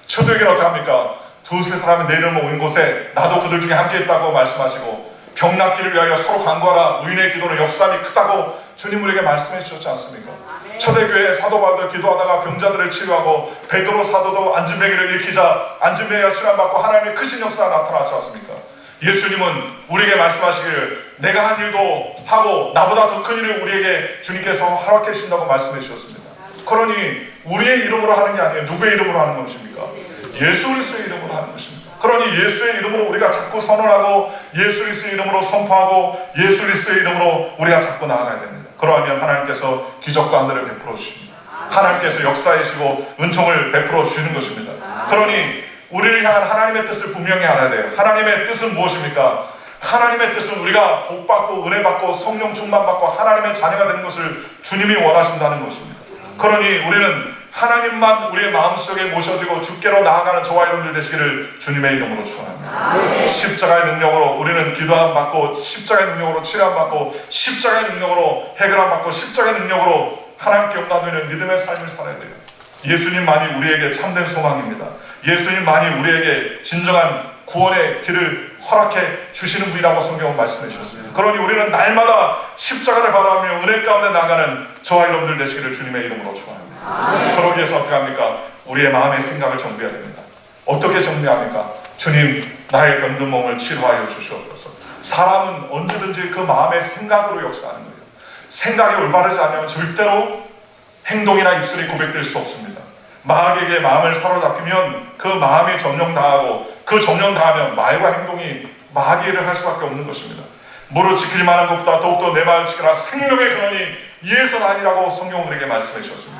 초대교회는 어떻게 합니까? 두세 사람이 내 이름을 모인 곳에 나도 그들 중에 함께 있다고 말씀하시고 병 낫기를 위하여 서로 간구하라. 의인의 기도는 역사함이 크다고 주님 우리에게 말씀해 주셨지 않습니까? 초대교회의 사도 바울도 기도하다가 병자들을 치유하고 베드로 사도도 안진뱅이를 일으키자 안진뱅이가 치료받고 하나님의 크신 역사가 나타나지 않습니까? 예수님은 우리에게 말씀하시기를 내가 한 일도 하고 나보다 더 큰 일을 우리에게 주님께서 허락해 주신다고 말씀해 주셨습니다. 그러니 우리의 이름으로 하는 게 아니에요. 누구의 이름으로 하는 것입니까? 예수 그리스도의 이름으로 하는 것입니다. 그러니 예수의 이름으로 우리가 자꾸 선언하고 예수 그리스도의 이름으로 선포하고 예수 그리스도의 이름으로 우리가 자꾸 나아가야 됩니다. 그러하면 하나님께서 기적과 은혜를 베풀어 주십니다. 하나님께서 역사해 주시고 은총을 베풀어 주시는 것입니다. 그러니 우리를 향한 하나님의 뜻을 분명히 알아야 돼요. 하나님의 뜻은 무엇입니까? 하나님의 뜻은 우리가 복받고 은혜받고 성령 충만받고 하나님의 자녀가 되는 것을 주님이 원하신다는 것입니다. 그러니 우리는 하나님만 우리의 마음속에 모셔두고 주께로 나아가는 저와 여러분들 되시기를 주님의 이름으로 축원합니다. 십자가의 능력으로 우리는 기도함 받고 십자가의 능력으로 치료함 받고 십자가의 능력으로 해결함 받고 십자가의 능력으로 하나님께 영광되는 믿음의 삶을 살아야 돼요. 예수님만이 우리에게 참된 소망입니다. 예수님만이 우리에게 진정한 구원의 길을 허락해 주시는 분이라고 성경은 말씀해 주셨습니다. 그러니 우리는 날마다 십자가를 바라보며 은혜 가운데 나가는 저와 여러분들 되시기를 주님의 이름으로 축원합니다. 그러기 위해서 어떻게 합니까? 우리의 마음의 생각을 정비해야 됩니다. 어떻게 정비합니까? 주님, 나의 병든 몸을 치료하여 주시옵소서. 사람은 언제든지 그 마음의 생각으로 역사하는 거예요. 생각이 올바르지 않으면 절대로 행동이나 입술이 고백될 수 없습니다. 마귀에게 마음을 사로잡히면 그 마음이 점령당하고 그 점령당하면 말과 행동이 마귀를 할 수밖에 없는 것입니다. 무릇 지킬 만한 것보다 더욱더 내 마음을 지키라. 생명의 근원이 이에서 아니라고 성경은 우리에게 말씀해 주셨습니다.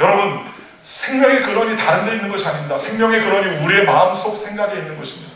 여러분, 생명의 근원이 다른 데 있는 것이 아닙니다. 생명의 근원이 우리의 마음속 생각에 있는 것입니다.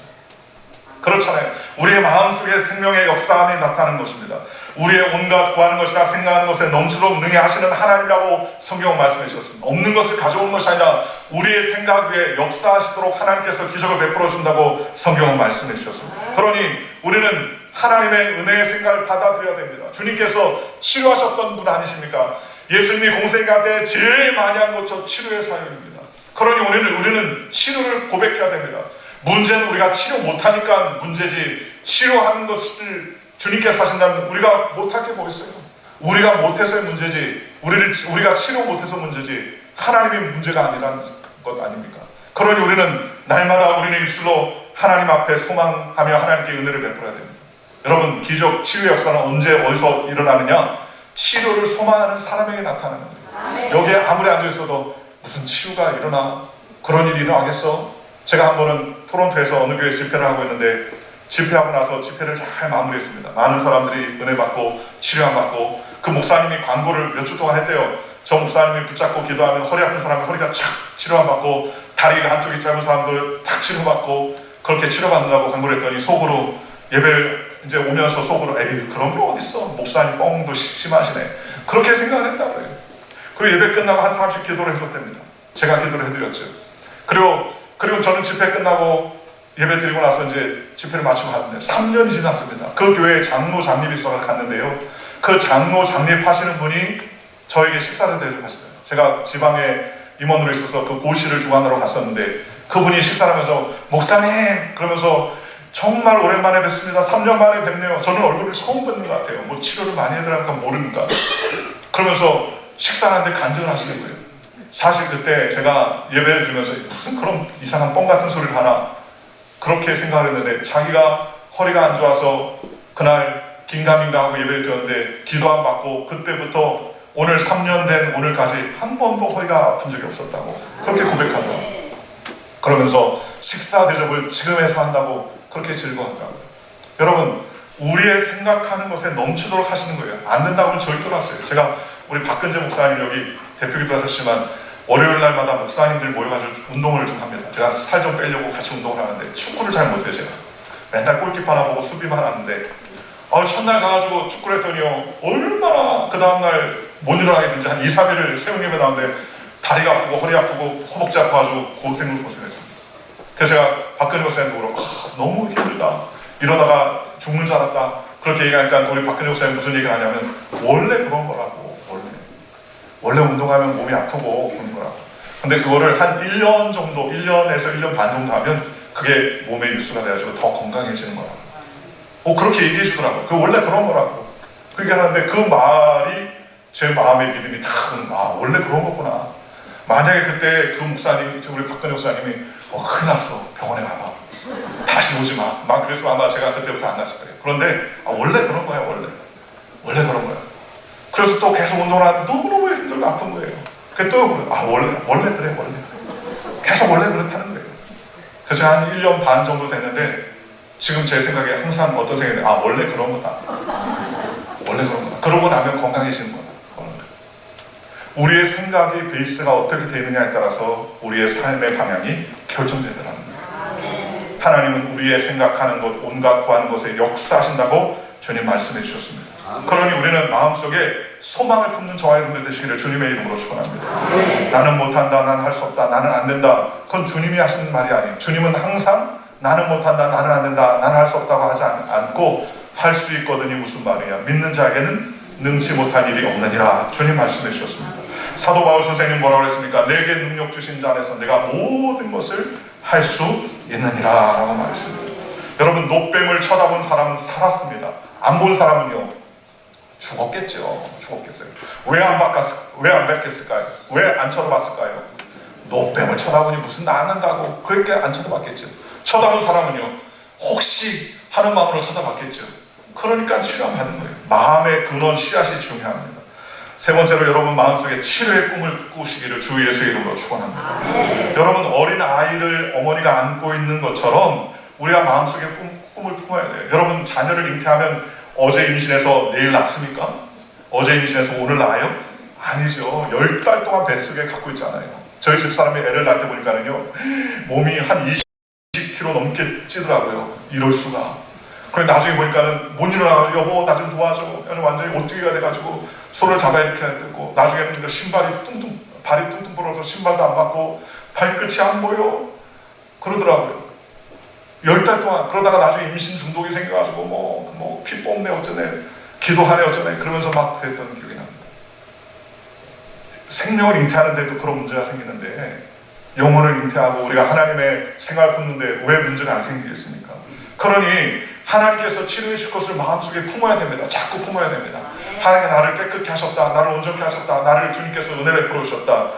그렇잖아요. 우리의 마음속에 생명의 역사함이 나타나는 것입니다. 우리의 온갖 구하는 것이나 생각하는 것에 넘치도록 능히 하시는 하나님이라고 성경은 말씀해 주셨습니다. 없는 것을 가져오는 것이 아니라 우리의 생각 위에 역사하시도록 하나님께서 기적을 베풀어 준다고 성경은 말씀해 주셨습니다. 그러니 우리는 하나님의 은혜의 생각을 받아들여야 됩니다. 주님께서 치료하셨던 분 아니십니까? 예수님이 공생애할 때 제일 많이 한 것 저 치료의 사역입니다. 그러니 우리는 치료를 고백해야 됩니다. 문제는 우리가 치료 못하니까 문제지, 치료하는 것을 주님께서 하신다면 우리가 못할 게 뭐 있어요? 우리가 못해서의 문제지, 우리가 치료 못해서 문제지 하나님의 문제가 아니라는 것 아닙니까? 그러니 우리는 날마다 우리는 입술로 하나님 앞에 소망하며 하나님께 은혜를 베풀어야 됩니다. 여러분, 기적 치유 역사는 언제 어디서 일어나느냐? 치료를 소망하는 사람에게 나타나는 거예요. 여기에 아무리 앉아있어도 무슨 치유가 일어나? 그런 일이 일어나겠어? 제가 한 번은 토론토에서 어느 교회 집회를 하고 있는데 집회하고 나서 집회를 잘 마무리했습니다. 많은 사람들이 은혜 받고 치료함 받고 그 목사님이 광고를 몇 주 동안 했대요. 저 목사님이 붙잡고 기도하면 허리 아픈 사람이 허리가 촥 치료함 받고 다리가 한쪽이 짧은 사람들 탁 치료받고 그렇게 치료받는다고 광고를 했더니 속으로 예배를 이제 오면서 속으로 에이 그런 게 어딨어, 목사님 뻥도 심하시네, 그렇게 생각을 했다고 해요. 그리고 예배 끝나고 한 사람씩 기도를 해줬답니다. 제가 기도를 해드렸죠. 그리고 저는 집회 끝나고 예배 드리고 나서 이제 집회를 마치고 갔는데 3년이 지났습니다. 그 교회에 장로 장립이 있어서 갔는데요, 그 장로 장립하시는 분이 저에게 식사를 대접하시더라고요. 제가 지방에 임원으로 있어서 그 고시를 주관하러 갔었는데 그분이 식사를 하면서 목사님 그러면서 정말 오랜만에 뵙습니다. 3년 만에 뵙네요. 저는 얼굴을 처음 뵙는 것 같아요. 뭐 치료를 많이 해드리니까 모르니까. 그러면서 식사하는데 간증을 하시는 거예요. 사실 그때 제가 예배를 드리면서 무슨 그런 이상한 뻥 같은 소리를 하나 그렇게 생각을 했는데 자기가 허리가 안 좋아서 그날 긴가민가 하고 예배를 드렸는데 기도 안 받고 그때부터 오늘 3년 된 오늘까지 한 번도 허리가 아픈 적이 없었다고 그렇게 고백하더라고요. 그러면서 식사 대접을 지금 해서 한다고 그렇게 즐거워하더라고요. 여러분, 우리의 생각하는 것에 넘치도록 하시는 거예요. 안 된다고 하면 절대로 하세요. 제가 우리 박근재 목사님 여기 대표기도 하셨지만 월요일 날마다 목사님들 모여가지고 운동을 좀 합니다. 제가 살 좀 빼려고 같이 운동을 하는데 축구를 잘 못해요. 제가 맨날 골키퍼 하나 보고 수비만 하는데 첫날 가가지고 축구를 했더니요 얼마나 그 다음날 못 일어나겠든지 한 2, 3일을 세우님에 나왔는데 다리가 아프고 허리 아프고 허벅지 아파가지고 고생했습니다. 그래서 제가 박근혜 목사님도 그러고 너무 힘들다, 이러다가 죽는 줄 알았다 그렇게 얘기하니까 우리 박근혜 목사님 무슨 얘기를 하냐면 원래 그런 거라고, 원래 운동하면 몸이 아프고 그런 거라고. 근데 그거를 한 1년 정도, 1년에서 1년 반 정도 하면 그게 몸에 뉴스가 돼가지고 더 건강해지는 거라고. 그렇게 얘기해 주더라고요. 그 원래 그런 거라고. 그렇게 하는데 그 말이 제 마음의 믿음이 다 원래 그런 거구나. 만약에 그때 그 목사님, 우리 박근혜 목사님이 큰일 났어, 병원에 가봐, 다시 오지 마, 막 그랬으면 아마 제가 그때부터 안 났을 거예요. 그런데 원래 그런 거야, 원래 그런 거야. 그래서 또 계속 운동을 하는데 너무너무 힘들고 아픈 거예요. 그래서 또 원래 그래. 계속 원래 그렇다는 거예요. 그래서 한 1년 반 정도 됐는데 지금 제 생각에 항상 어떤 생각이 원래 그런 거다. 원래 그런 거다. 그러고 나면 건강해지는 거다. 우리의 생각이 베이스가 어떻게 되느냐에 따라서 우리의 삶의 방향이 결정되더라는 거예요. 하나님은 우리의 생각하는 것, 온갖 구하는 것에 역사하신다고 주님 말씀해 주셨습니다. 그러니 우리는 마음속에 소망을 품는 저와 여러분들 되시기를 주님의 이름으로 축원합니다. 나는 못한다, 나는 할 수 없다, 나는 안 된다, 그건 주님이 하시는 말이 아니에요. 주님은 항상 나는 못한다, 나는 안 된다, 나는 할 수 없다고 하지 않고 할 수 있거든이 무슨 말이냐, 믿는 자에게는 능치 못한 일이 없느니라 주님 말씀해 주셨습니다. 사도 바울 선생님 뭐라고 했습니까? 내게 능력 주신 자 안에서 내가 모든 것을 할 수 있느니라 라고 말했습니다. 여러분, 노뱀을 쳐다본 사람은 살았습니다. 안 본 사람은요 죽었겠죠. 왜 안 뵙겠을까요? 왜 안 쳐다봤을까요? 노뱀을 쳐다보니 무슨 낫는다고 그렇게 안 쳐다봤겠죠. 쳐다본 사람은요 혹시 하는 마음으로 쳐다봤겠죠. 그러니까 치료 받는 거예요. 마음의 근원 씨앗이 중요합니다. 세 번째로 여러분 마음속에 치료의 꿈을 꾸시기를 주 예수의 이름으로 축원합니다. 여러분, 어린 아이를 어머니가 안고 있는 것처럼 우리가 마음속에 꿈을 품어야 돼요. 여러분, 자녀를 잉태하면 어제 임신해서 내일 낳습니까? 어제 임신해서 오늘 낳아요? 아니죠. 10달 동안 뱃속에 갖고 있잖아요. 저희 집사람이 애를 낳을 때 보니까는요 몸이 한 20kg 넘게 찌더라고요. 이럴 수가. 그래 나중에 보니까는 못 일어나, 여보 나 좀 도와줘. 완전히 오뚜기가 돼가지고 손을 잡아 이렇게 했고, 나중에는 발이 뚱뚱 부러져서 신발도 안 받고 발끝이 안 보여 그러더라고요. 10달 동안. 그러다가 나중에 임신 중독이 생겨가지고 피 뽑네 어쩌네, 기도하네 어쩌네 그러면서 막 그랬던 기억이 납니다. 생명을 잉태하는데도 그런 문제가 생기는데 영혼을 잉태하고 우리가 하나님의 생활을 품는데 왜 문제가 안 생기겠습니까? 그러니 하나님께서 치료해 주실 것을 마음속에 품어야 됩니다. 자꾸 품어야 됩니다. 하나님께서 나를 깨끗게 하셨다, 나를 온전케 하셨다, 나를 주님께서 은혜를 베풀어 주셨다.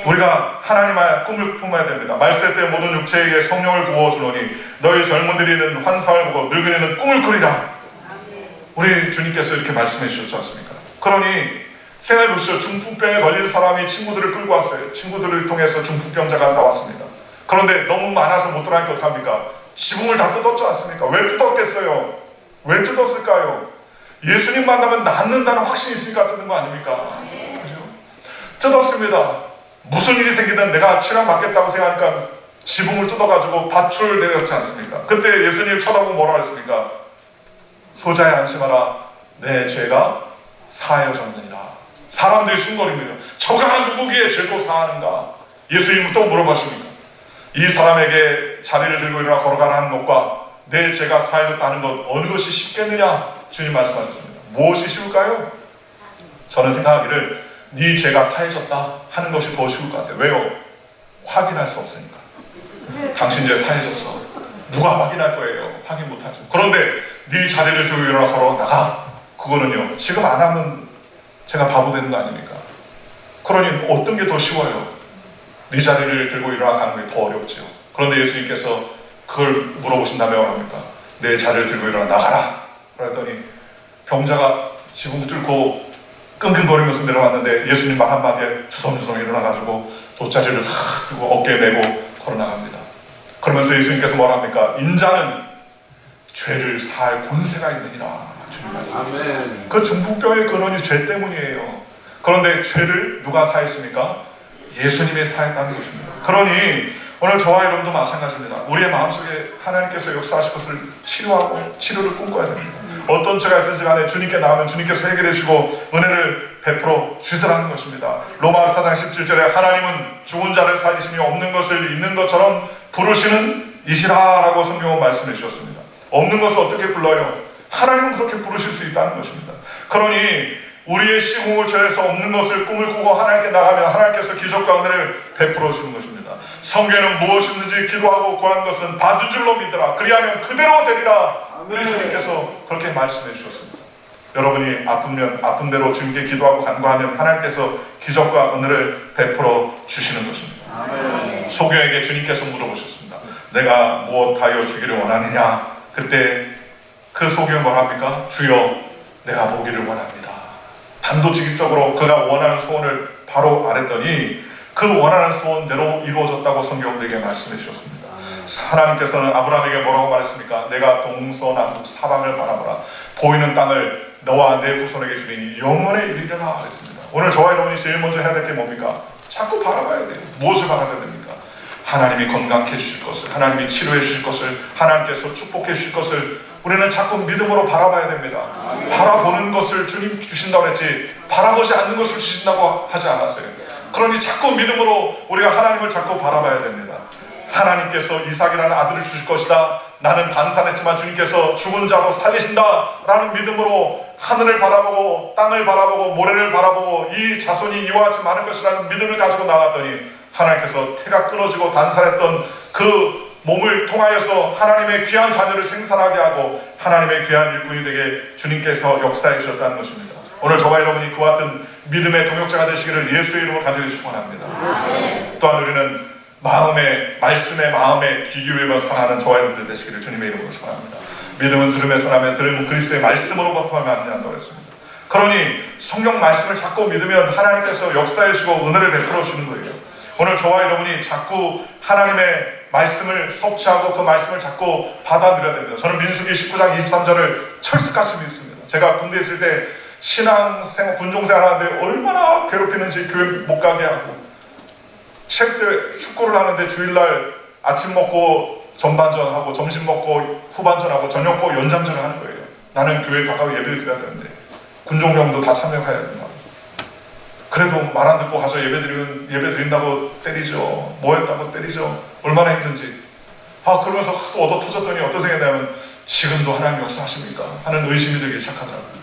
우리가 하나님의 꿈을 품어야 됩니다. 말세 때 모든 육체에게 성령을 부어주노니 너희 젊은이는 환상을 보고 늙은이는 꿈을 꾸리라. 우리 주님께서 이렇게 말씀해 주셨지 않습니까? 그러니 생각해 보시죠. 중풍병에 걸린 사람이 친구들을 끌고 왔어요. 친구들을 통해서 중풍병자가 나왔습니다. 그런데 너무 많아서 못 들어가니까 어떡합니까? 지붕을 다 뜯었지 않습니까? 왜 뜯었겠어요? 왜 뜯었을까요? 예수님 만나면 낫는다는 확신이 있으니까 뜯은 거 아닙니까? 그죠? 뜯었습니다. 무슨 일이 생기든 내가 치료 받겠다고 생각하니까 지붕을 뜯어가지고 밧줄 내렸지 않습니까? 그때 예수님 쳐다보고 뭐라고 했습니까? 소자야 안심하라, 내 죄가 사하여졌느니라. 사람들이 숨거립니다. 저가 누구기에 죄도 사하는가? 예수님은 또 물어봤습니까? 이 사람에게 자리를 들고 일어나 걸어가라 하는 것과 내 죄가 사하여졌다는 것 어느 것이 쉽겠느냐? 주님 말씀하셨습니다. 무엇이 쉬울까요? 저는 생각하기를 네 죄가 사해졌다 하는 것이 더 쉬울 것 같아요. 왜요? 확인할 수 없으니까. 당신 죄 사해졌어. 누가 확인할 거예요? 확인 못하죠. 그런데 네 자리를 들고 일어나 걸어 나가. 그거는요 지금 안 하면 제가 바보 되는 거 아닙니까? 그러니 어떤 게 더 쉬워요? 네 자리를 들고 일어나 가는 게 더 어렵죠. 그런데 예수님께서 그걸 물어보신다면 뭐합니까? 내 자리를 들고 일어나 나가라. 그랬더니 병자가 지붕 뚫고 끙끙거리면서 내려왔는데 예수님 말 한마디에 주섬주섬 일어나가지고 돗자리를 탁 들고 어깨에 메고 걸어나갑니다. 그러면서 예수님께서 뭐라 합니까? 인자는 죄를 사할 권세가 있느니라. 주님 말씀하십니다. 그 중풍병의 근원이 죄 때문이에요. 그런데 죄를 누가 사했습니까? 예수님이 사했다는 것입니다. 그러니 오늘 저와 여러분도 마찬가지입니다. 우리의 마음속에 하나님께서 역사하실 것을 치료하고 치료를 꿈꿔야 됩니다. 어떤 죄가 있든지 간에 주님께 나오면 주님께서 해결해 주시고 은혜를 베풀어 주시라는 것입니다. 로마서 4장 17절에 하나님은 죽은 자를 살리시며 없는 것을 있는 것처럼 부르시는 이시라라고 성경은 말씀해 주셨습니다. 없는 것을 어떻게 불러요? 하나님은 그렇게 부르실 수 있다는 것입니다. 그러니 우리의 시공을 처해서 없는 것을 꿈을 꾸고 하나님께 나가면 하나님께서 기적과 은혜를 베풀어 주는 것입니다. 성경에는 무엇이든지 기도하고 구한 것은 받은 줄로 믿으라. 그리하면 그대로 되리라. 우리 주님께서 그렇게 말씀해 주셨습니다. 여러분이 아프면 아픈 대로 주님께 기도하고 간구하면 하나님께서 기적과 은혜를 베풀어 주시는 것입니다. 소경에게 주님께서 물어보셨습니다. 내가 무엇하여 주기를 원하느냐? 그때 그 소경이 뭐랍니까? 주여, 내가 보기를 원합니다. 단도직입적으로 그가 원하는 소원을 바로 아랬더니 그 원하는 소원대로 이루어졌다고 성경은 우리에게 말씀해 주셨습니다. 하나님께서는 아브라함에게 뭐라고 말했습니까? 내가 동서남북 사방을 바라보라. 보이는 땅을 너와 내 후손에게 주리니 영원에 이르리라 했습니다. 오늘 저와 여러분이 제일 먼저 해야 될 게 뭡니까? 자꾸 바라봐야 돼요. 무엇을 바라봐야 됩니까? 하나님이 건강해 주실 것을, 하나님이 치료해 주실 것을, 하나님께서 축복해 주실 것을 우리는 자꾸 믿음으로 바라봐야 됩니다. 바라보는 것을 주님 주신다고 했지 바라보지 않는 것을 주신다고 하지 않았어요. 그러니 자꾸 믿음으로 우리가 하나님을 자꾸 바라봐야 됩니다. 하나님께서 이삭이라는 아들을 주실 것이다. 나는 단산했지만 주님께서 죽은 자로 살리신다 라는 믿음으로 하늘을 바라보고 땅을 바라보고 모래를 바라보고 이 자손이 이와 같이 많을 것이라는 믿음을 가지고 나갔더니 하나님께서 태가 끊어지고 단산했던 그 몸을 통하여서 하나님의 귀한 자녀를 생산하게 하고 하나님의 귀한 일꾼이 되게 주님께서 역사해 주셨다는 것입니다. 오늘 저와 여러분이 그와 같은 믿음의 동역자가 되시기를 예수의 이름으로 간절히 축원합니다. 또한 우리는 말씀의 마음에 귀 기울여 살아가는 저와 여러분들 되시기를 주님의 이름으로 축원합니다. 믿음은 들음에서 나며 들음은 그리스도의 말씀으로부터 하면 안 된다고 했습니다. 그러니 성경 말씀을 자꾸 믿으면 하나님께서 역사해 주시고 은혜를 베풀어 주는 거예요. 오늘 저와 여러분이 자꾸 하나님의 말씀을 섭취하고 그 말씀을 자꾸 받아들여야 됩니다. 저는 민수기 19장 23절을 철석같이 믿습니다. 제가 군대에 있을 때 신앙생활, 군종생활 하는데 얼마나 괴롭히는지 교회 못 가게 하고 체육대 축구를 하는데 주일날 아침 먹고 전반전하고 점심 먹고 후반전하고 저녁 먹고 연장전을 하는 거예요. 나는 교회에 가까이 예배를 드려야 되는데 군종병도 다 참여해야 된다고. 그래도 말 안 듣고 가서 예배 드린다고 때리죠. 뭐 했다고 때리죠. 얼마나 힘든지. 그러면서 또 얻어 터졌더니 어떤 생각이 나면 지금도 하나님 역사하십니까? 하는 의심이 들기 시작하더라고요.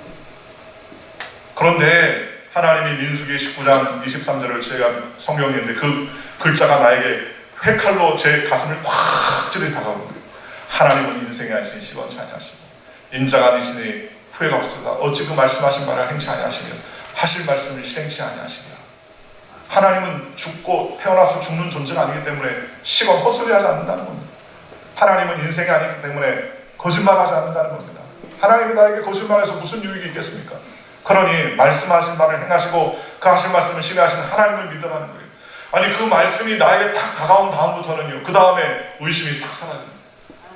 그런데 하나님이 민수기 19장 23절을 제가 성경에 있는데 그 글자가 나에게 회칼로 제 가슴을 확 찌르게 다가오는 거예요. 하나님은 인생의 하신 시원치 아니하시고 인자가 아니시니 후회가 없으리다. 어찌 그 말씀하신 말을 행치 아니하시면 하실 말씀을 실행치 아니하시리라. 하나님은 죽고 태어나서 죽는 존재가 아니기 때문에 시건 헛소리하지 않는다는 겁니다. 하나님은 인생이 아니기 때문에 거짓말하지 않는다는 겁니다. 하나님이 나에게 거짓말해서 무슨 유익이 있겠습니까? 그러니 말씀하신 말을 행하시고 그 하신 말씀을 실행하시는 하나님을 믿으라는 거예요. 아니 그 말씀이 나에게 딱 다가온 다음부터는요, 그 다음에 의심이 싹 사라집니다.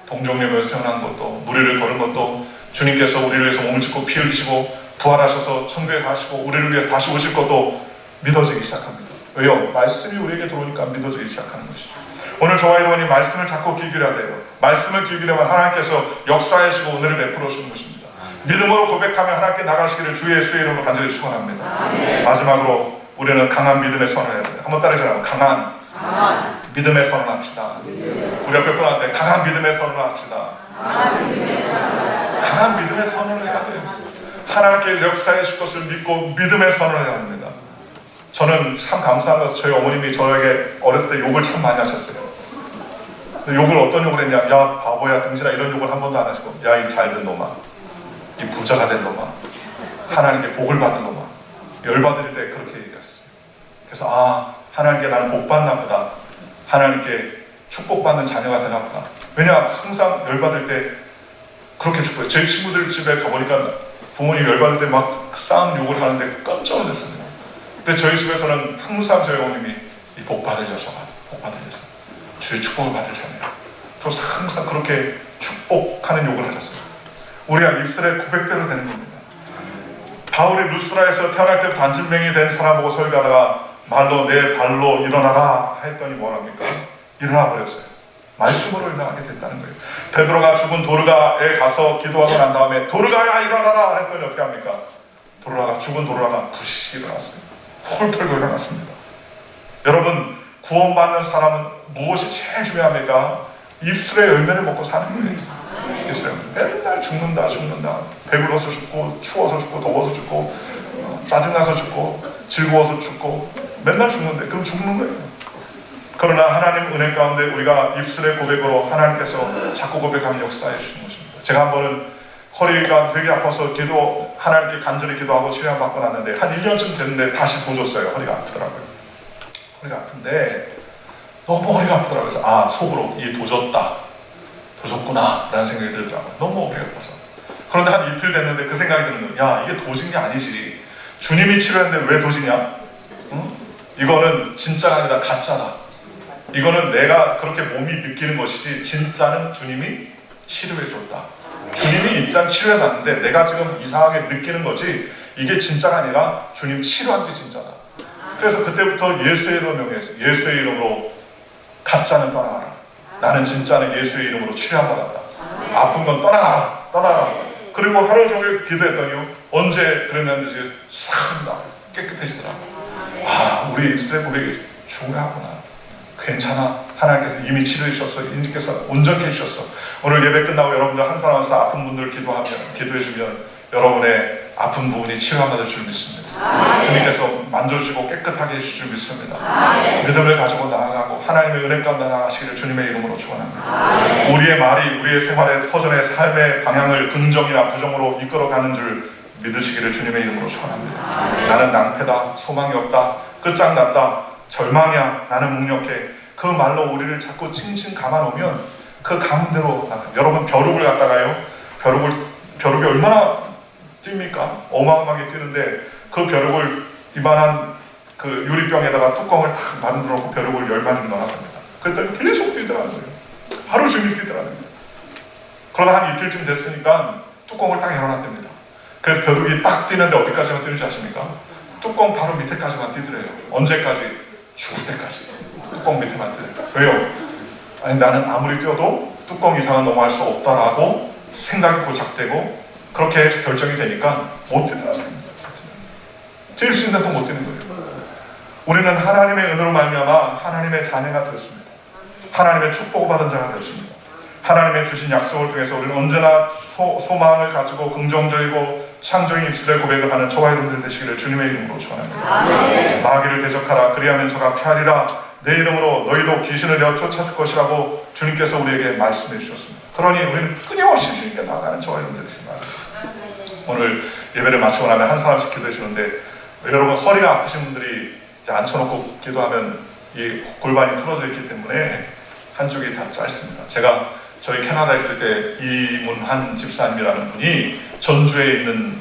동정녀에서 태어난 것도 무리를 걸은 것도 주님께서 우리를 위해서 몸을 찢고 피 흘리시고 부활하셔서 천국에 가시고 우리를 위해서 다시 오실 것도 믿어지기 시작합니다. 왜요? 말씀이 우리에게 들어오니까 믿어지기 시작하는 것이죠. 오늘 저와 여러분이 말씀을 자꾸 귀 기울여야 돼요. 말씀을 귀 기울이면 하나님께서 역사하시고 은혜를 베풀어 주는 것입니다. 믿음으로 고백하며 하나님께 나가시기를 주 예수의 이름으로 간절히 축원합니다. 마지막으로 우리는 강한 믿음의 선을 해야 돼요. 한번 따라해주세요. 강한 믿음의 선을 합시다. 우리 옆에 분한테 강한 믿음의 선을 합시다. 강한 믿음의 선을 해야 돼요. 하나님께 역사해 줄 것을 믿고 믿음의 선을 해야 합니다. 저는 참 감사한 것은 저희 어머님이 저에게 어렸을 때 욕을 참 많이 하셨어요. 욕을 어떤 욕을 했냐? 야 바보야 등신아 이런 욕을 한 번도 안 하시고 야 이 잘된 놈아, 이 부자가 된 놈아, 하나님께 복을 받은 놈아, 열받을 때 그렇게 얘기했어요. 그래서 하나님께 나는 복 받나 보다, 하나님께 축복받는 자녀가 되나 보다. 왜냐 항상 열받을 때 그렇게 축복해요. 제 친구들 집에 가보니까 부모님 열받을 때 막 싸움 욕을 하는데 깜짝 놀랐습니다. 근데 저희 집에서는 항상 저희 어머님이 이 복 받을 녀석아, 복 받을 녀석, 주의 축복을 받을 자녀야, 그래서 항상 그렇게 축복하는 욕을 하셨어요. 우리가 입술에 고백대로 되는 겁니다. 바울이 루스라에서 태어날 때부터 안진뱅이 된 사람 보고 설교하다가 말로 내 발로 일어나라 했더니 뭐랍니까? 일어나 버렸어요. 말씀으로 일어나게 됐다는 거예요. 베드로가 죽은 도르가에 가서 기도하고 난 다음에 도르가야 일어나라 했더니 어떻게 합니까? 죽은 도르가가 부시시 일어났어요. 홀 털고 일어났습니다. 여러분, 구원받는 사람은 무엇이 제일 중요합니까? 입술의 열매를 먹고 사는 거예요. 입술에 맨날 죽는다. 배불러서 죽고, 추워서 죽고, 더워서 죽고, 짜증나서 죽고, 즐거워서 죽고, 맨날 죽는데 그럼 죽는 거예요. 그러나 하나님 은혜 가운데 우리가 입술의 고백으로 하나님께서 자꾸 고백하는 역사해 주시는 것입니다. 제가 한 번은 허리가 되게 아파서 하나님께 간절히 기도하고 치료를 받고 났는데 한 1년쯤 됐는데 다시 도졌어요. 허리가 아프더라고요. 허리가 아픈데 너무 허리가 아프더라고요. 그래서 속으로 도졌구나 라는 생각이 들더라고요. 너무 허리가 아파서. 그런데 한 이틀 됐는데 그 생각이 드는 거예요. 이게 도진 게 아니지. 주님이 치료했는데 왜 도지냐? 응? 이거는 진짜가 아니라 가짜다. 이거는 내가 그렇게 몸이 느끼는 것이지 진짜는 주님이 치료해 줬다. 주님이 일단 치료해 놨는데 내가 지금 이상하게 느끼는 거지 이게 진짜가 아니라 주님 치료한 게 진짜다. 그래서 그때부터 예수의 이름으로 명했어요. 예수의 이름으로 가짜는 떠나가라. 나는 진짜는 예수의 이름으로 치료한 받았다. 아픈 건 떠나가라. 그리고 하루 종일 기도했더니요. 언제 그랬는지 싹 깨끗해지더라고요. 우리 입술의 고백이 중요하구나. 괜찮아. 하나님께서 이미 치료해 주셨어. 인주께서 온전케 해주셨어. 오늘 예배 끝나고 여러분들 한 사람 한 사람 아픈 분들 기도해주면 여러분의 아픈 부분이 치료받을 줄 믿습니다. 주님께서 만져주시고 깨끗하게 해주실 줄 믿습니다. 믿음을 가지고 나아가고 하나님의 은혜 가운데 나아가시기를 주님의 이름으로 축원합니다. 우리의 말이 우리의 생활의 터전의 삶의 방향을 긍정이나 부정으로 이끌어가는 줄 믿으시기를 주님의 이름으로 축원합니다. 나는 낭패다. 소망이 없다. 끝장났다. 절망이야. 나는 무력해. 그 말로 우리를 자꾸 칭칭 감아놓으면 그 감대로 여러분 벼룩을 갖다가요. 벼룩이 얼마나 뜁니까? 어마어마하게 뛰는데 그 벼룩을 이만한 그 유리병에다가 뚜껑을 탁 만들어 놓고 벼룩을 10마리 넣어놨답니다. 그랬더니 계속 뛰더라는 거예요. 하루 종일 뛰더라는 거예요. 그러다 한 이틀쯤 됐으니까 뚜껑을 딱 열어놨답니다. 그래서 벼룩이 딱 뛰는데 어디까지만 뛰는지 아십니까? 뚜껑 바로 밑에까지만 뛰더래요. 언제까지? 죽을 때까지. 뚜껑 밑에만 뛰더래요. 왜요? 나는 아무리 뛰어도 뚜껑 이상은 넘어갈 수 없다라고 생각이 고착되고 그렇게 결정이 되니까 못 뛰더라고요. 뛸 수 있는데도 못 뛰는 거예요. 우리는 하나님의 은혜로 말미암아 하나님의 자녀가 되었습니다. 하나님의 축복을 받은 자가 되었습니다. 하나님의 주신 약속을 통해서 우리는 언제나 소망을 가지고 긍정적이고 창조적인 입술의 고백을 하는 저와 여러분들 되시기를 주님의 이름으로 축원합니다. 마귀를 대적하라. 그리하면 저가 피하리라. 내 이름으로 너희도 귀신을 내어 쫓아줄 것이라고 주님께서 우리에게 말씀해 주셨습니다. 그러니 우리는 끊임없이 주님께 나아가는 저와 여러분들 되시기 바랍니다. 오늘 예배를 마치고 나면 한 사람씩 기도해 주는데 여러분 허리가 아프신 분들이 이제 앉혀놓고 기도하면 이 골반이 틀어져 있기 때문에 한쪽이 다 짧습니다. 제가 저희 캐나다에 있을 때 이문한 집사님이라는 분이 전주에 있는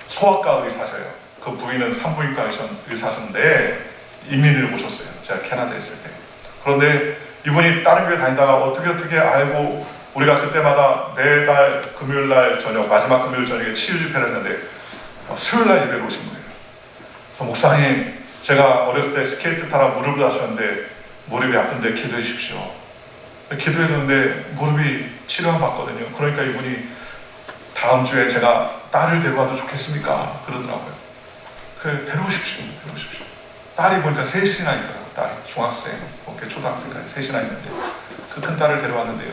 소아과 의사셔요. 그 부인은 산부인과 의사셨는데 이민을 오셨어요. 제가 캐나다에 있을 때. 그런데 이분이 다른 교회 다니다가 어떻게 알고 우리가 그때마다 매달 금요일날 저녁 마지막 금요일 저녁에 치유 집회를 했는데 수요일날 예배를 오신 거예요. 그래서 목사님 제가 어렸을 때 스케이트 타라 무릎을 다쳤는데 무릎이 아픈데 기도해 주십시오. 기도했는데 무릎이 치료를 받거든요. 그러니까 이분이 다음 주에 제가 딸을 데려와도 좋겠습니까? 그러더라고요. 그래 데려오십시오. 딸이 보니까 셋이나 있더라고요. 딸이 중학생, 초등학생까지 셋이나 있는데 그 큰 딸을 데려왔는데요.